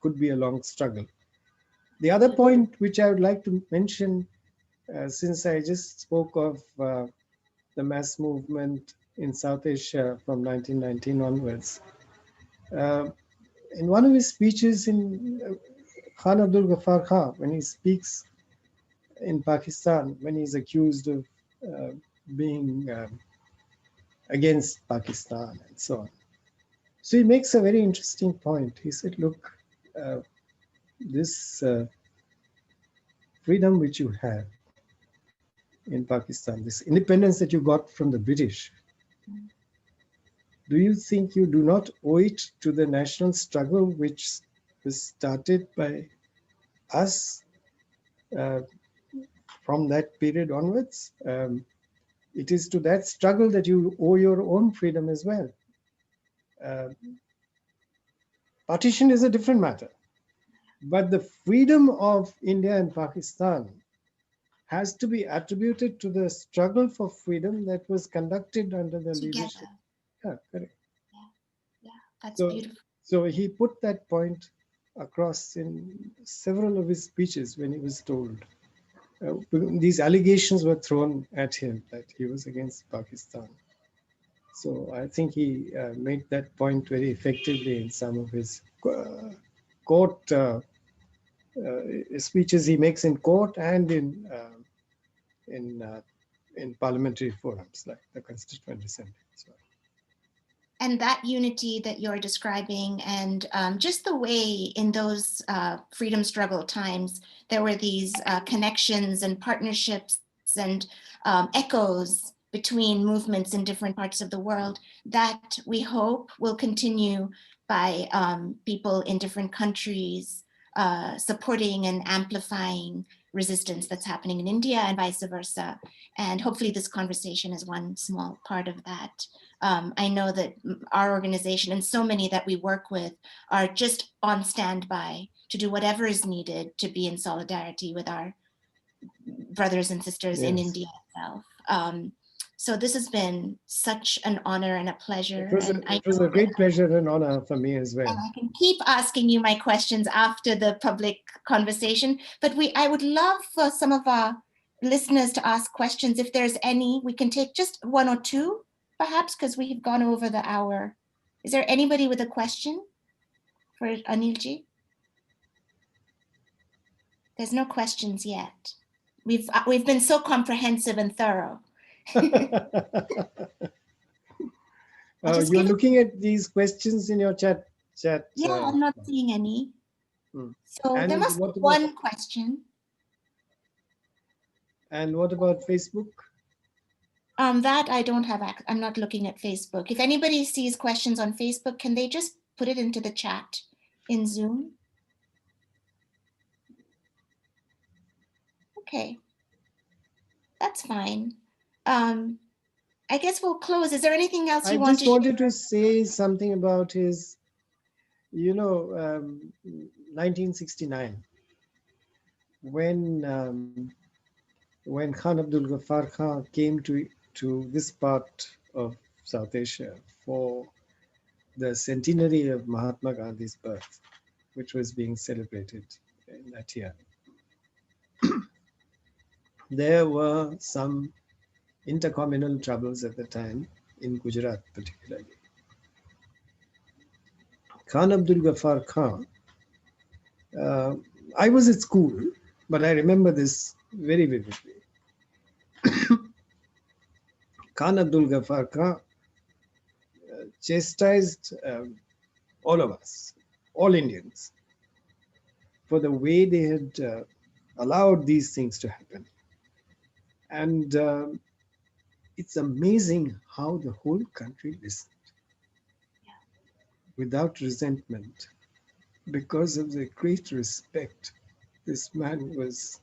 could be a long struggle. The other point which I would like to mention, since I just spoke of the mass movement in South Asia from 1919 onwards, in one of his speeches in Khan Abdul Ghaffar Khan, when he speaks in Pakistan, when he's accused of being against Pakistan and so on. So he makes a very interesting point. He said, look, this freedom which you have in Pakistan, this independence that you got from the British, do you think you do not owe it to the national struggle which was started by us from that period onwards? It is to that struggle that you owe your own freedom as well. Partition is a different matter, but the freedom of India and Pakistan has to be attributed to the struggle for freedom that was conducted under the leadership. Yeah, correct. Yeah, that's beautiful. So he put that point across in several of his speeches when he was told. These allegations were thrown at him that he was against Pakistan. So I think he made that point very effectively in some of his court speeches he makes in court and in parliamentary forums like the Constituent Assembly. So. And that unity that you're describing, and just the way in those freedom struggle times, there were these connections and partnerships and echoes between movements in different parts of the world that we hope will continue by people in different countries supporting and amplifying resistance that's happening in India and vice versa. And hopefully this conversation is one small part of that. I know that our organization and so many that we work with are just on standby to do whatever is needed to be in solidarity with our brothers and sisters in India itself. So this has been such an honor and a pleasure. It was a great pleasure and honor for me as well. And I can keep asking you my questions after the public conversation, but I would love for some of our listeners to ask questions. If there's any, we can take just one or two, perhaps, because we've gone over the hour. Is there anybody with a question for Anilji? There's no questions yet. We've been so comprehensive and thorough. You're looking at these questions in your chat. Yeah, I'm not seeing any. So and there must be one question. And what about Facebook? That I don't have. I'm not looking at Facebook. If anybody sees questions on Facebook, can they just put it into the chat in Zoom? Okay, that's fine. I guess we'll close. Is there anything else you want to share? I just wanted to say something about his, 1969, when Khan Abdul Ghaffar Khan came to this part of South Asia for the centenary of Mahatma Gandhi's birth, which was being celebrated in that year. There were some intercommunal troubles at the time in Gujarat particularly. Khan Abdul Ghaffar Khan, uh, I was at school, but I remember this very vividly. Khan Abdul Ghaffar Khan chastised all of us, all Indians, for the way they had allowed these things to happen. And it's amazing how the whole country listened without resentment because of the great respect this man was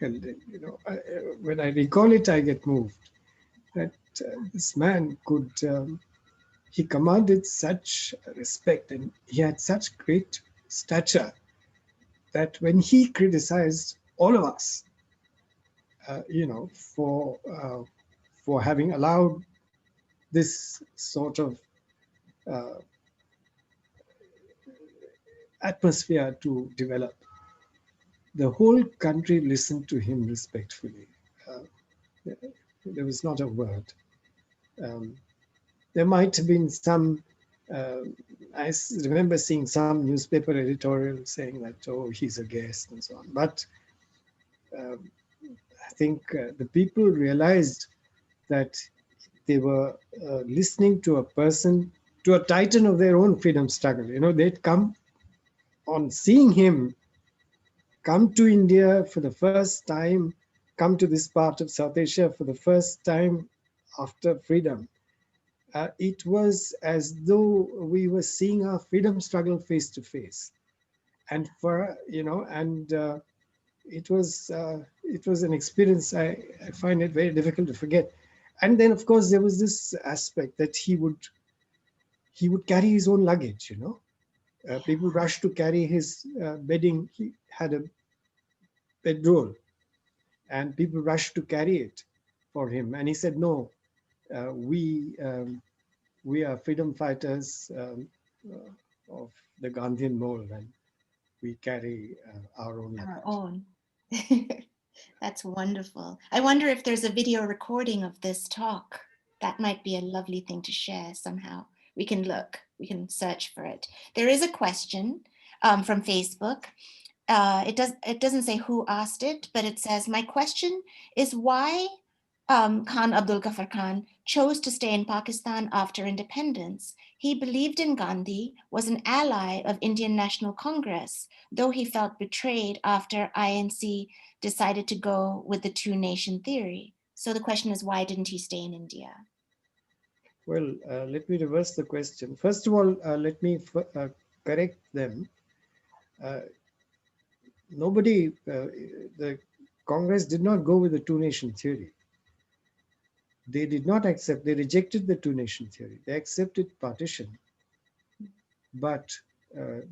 held in. You know, when I recall it, I get moved that this man could, he commanded such respect and he had such great stature that when he criticized all of us, you know, for having allowed this sort of uh, atmosphere to develop, the whole country listened to him respectfully. Uh, there was not a word. Um, there might have been some, uh, remember seeing some newspaper editorial saying that, oh, he's a guest and so on. But um, I think the people realized that they were listening to a person, to a titan of their own freedom struggle. You know, they'd come on seeing him come to India for the first time, come to this part of South Asia for the first time after freedom. It was as though we were seeing our freedom struggle face to face, and for you know, and it was an experience I find it very difficult to forget. And then, of course, there was this aspect that he would carry his own luggage. You know, people rushed to carry his bedding. He had a bedroll, and people rushed to carry it for him. And he said, "No, uh, we um, we are freedom fighters of the Gandhian mold, and we carry our own Our luggage." own. That's wonderful. I wonder if there's a video recording of this talk. That might be a lovely thing to share somehow. We can look, we can search for it. There is a question from Facebook. It doesn't say who asked it, but it says, my question is why Khan Abdul Ghaffar Khan chose to stay in Pakistan after independence. He believed in Gandhi, was an ally of Indian National Congress, though he felt betrayed after INC decided to go with the two-nation theory. So the question is, why didn't he stay in India? Well, let me reverse the question. First of all, let me correct them. Uh, Nobody, the Congress did not go with the two-nation theory. They did not accept, they rejected the two-nation theory. They accepted partition, but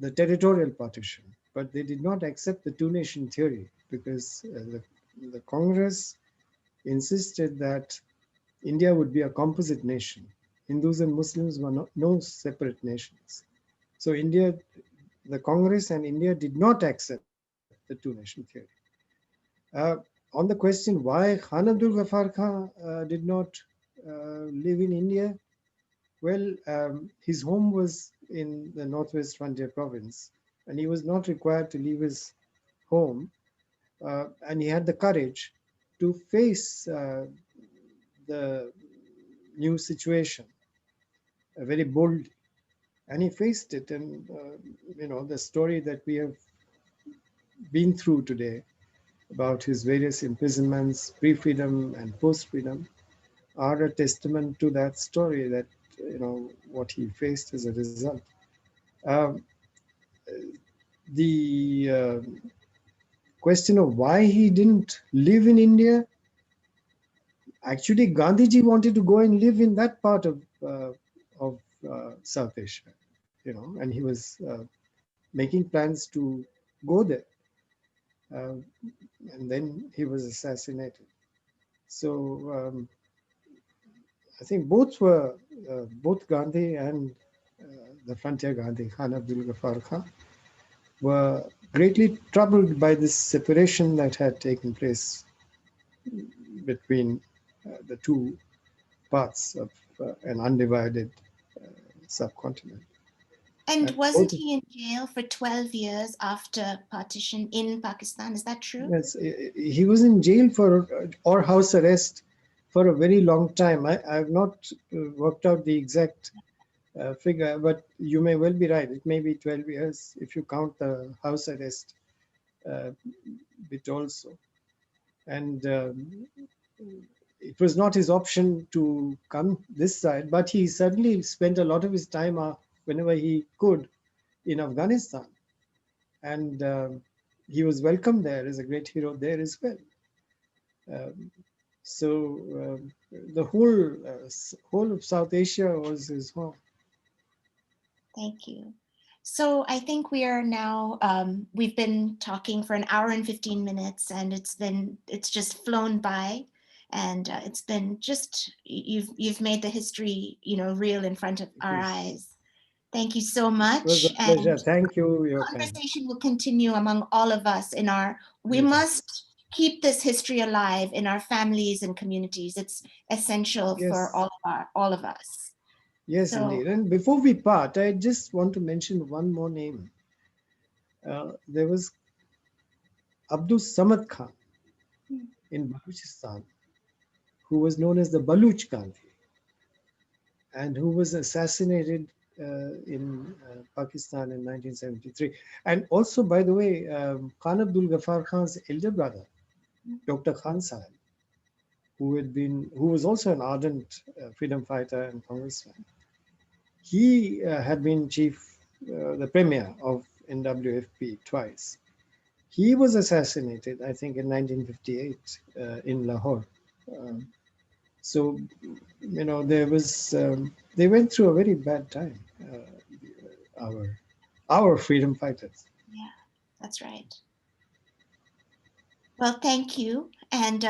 the territorial partition, but they did not accept the two-nation theory because the Congress insisted that India would be a composite nation. Hindus and Muslims were no separate nations. So the Congress and India did not accept the two-nation theory. On the question why Khan Abdul Ghaffar Khan did not live in India, well, his home was in the Northwest Frontier Province, and he was not required to leave his home, and he had the courage to face the new situation very boldly, and he faced it. And you know, the story that we have been through today about his various imprisonments, pre-freedom and post-freedom, are a testament to that story, that you know what he faced as a result. Um, the question of why he didn't live in India, actually Gandhiji wanted to go and live in that part of South Asia, you know, and he was making plans to go there, uh, and then he was assassinated. So I think both Gandhi and the frontier Gandhi, Khan Abdul Ghaffar Khan, were greatly troubled by this separation that had taken place between the two parts of an undivided subcontinent. And And wasn't both, he in jail for 12 years after partition in Pakistan? Is that true? yes, he was in jail for or house arrest for a very long time. I have not worked out the exact figure, but you may well be right. It may be 12 years if you count the house arrest uh, bit also. And it was not his option to come this side, but he certainly spent a lot of his time whenever he could in Afghanistan. And he was welcomed there as a great hero there as well. Um, so the whole of South Asia was his home. Thank you. So I think we are now, we've been talking for an hour and 15 minutes, and it's just flown by. And it's been just, you've made the history, real in front of our eyes. Thank you so It was much. a pleasure. And Thank you, the your kind. conversation will continue among all of us we Yes, must keep this history alive in our families and communities. It's essential for yes, all of us. yes, So indeed. And before we part, I just want to mention one more name. There was Abdul Samad Khan in Baluchistan, who was known as the Baluch Gandhi, and who was assassinated in Pakistan in 1973. And also, by the way, Khan Abdul Ghaffar Khan's elder brother, Dr. Khan Sahib, who was also an ardent freedom fighter and congressman, he had been the premier of NWFP twice. He was assassinated, I think, in 1958 in Lahore. Um, so, they went through a very bad time. Our freedom fighters. yeah, that's right. Well, thank you. And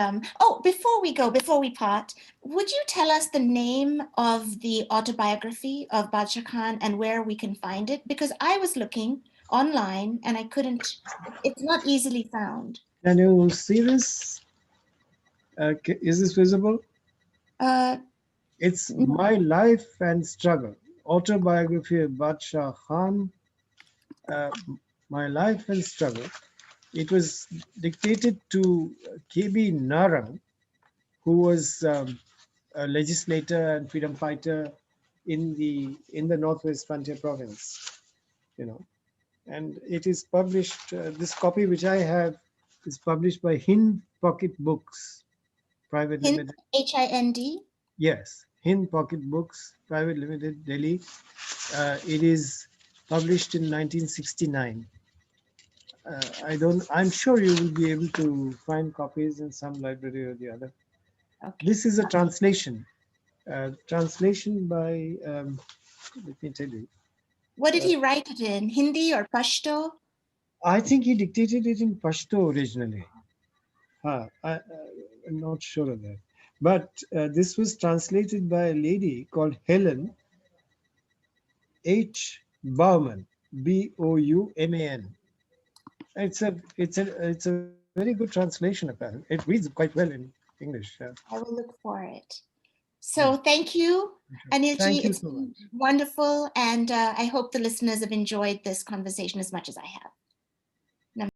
before we part, would you tell us the name of the autobiography of Bad Shakhan and where we can find it? Because I was looking online and I couldn't, it's not easily found. Can you see this? Is this visible? Uh, It's no. My Life and Struggle, autobiography of Bad Shakhan, uh, My Life and Struggle. It was dictated to KB Narang, who was a legislator and freedom fighter in the Northwest Frontier Province, and it is published. This copy, which I have, is published by Hind Pocket Books Private Hind, Limited. Hind? Yes, Hind Pocket Books Private Limited, Delhi. It is published in 1969. I'm sure you will be able to find copies in some library or the other. Okay. This is a translation by, let me tell you. What did he write it in? Hindi or Pashto? I think he dictated it in Pashto originally. I'm not sure of that. But this was translated by a lady called Helen H. Bauman, Bouman. It's a very good translation. Apparently, it reads quite well in English. I will look for it. Yeah. So thank you, Anilji. Thank you It's so been much. wonderful. And I hope the listeners have enjoyed this conversation as much as I have.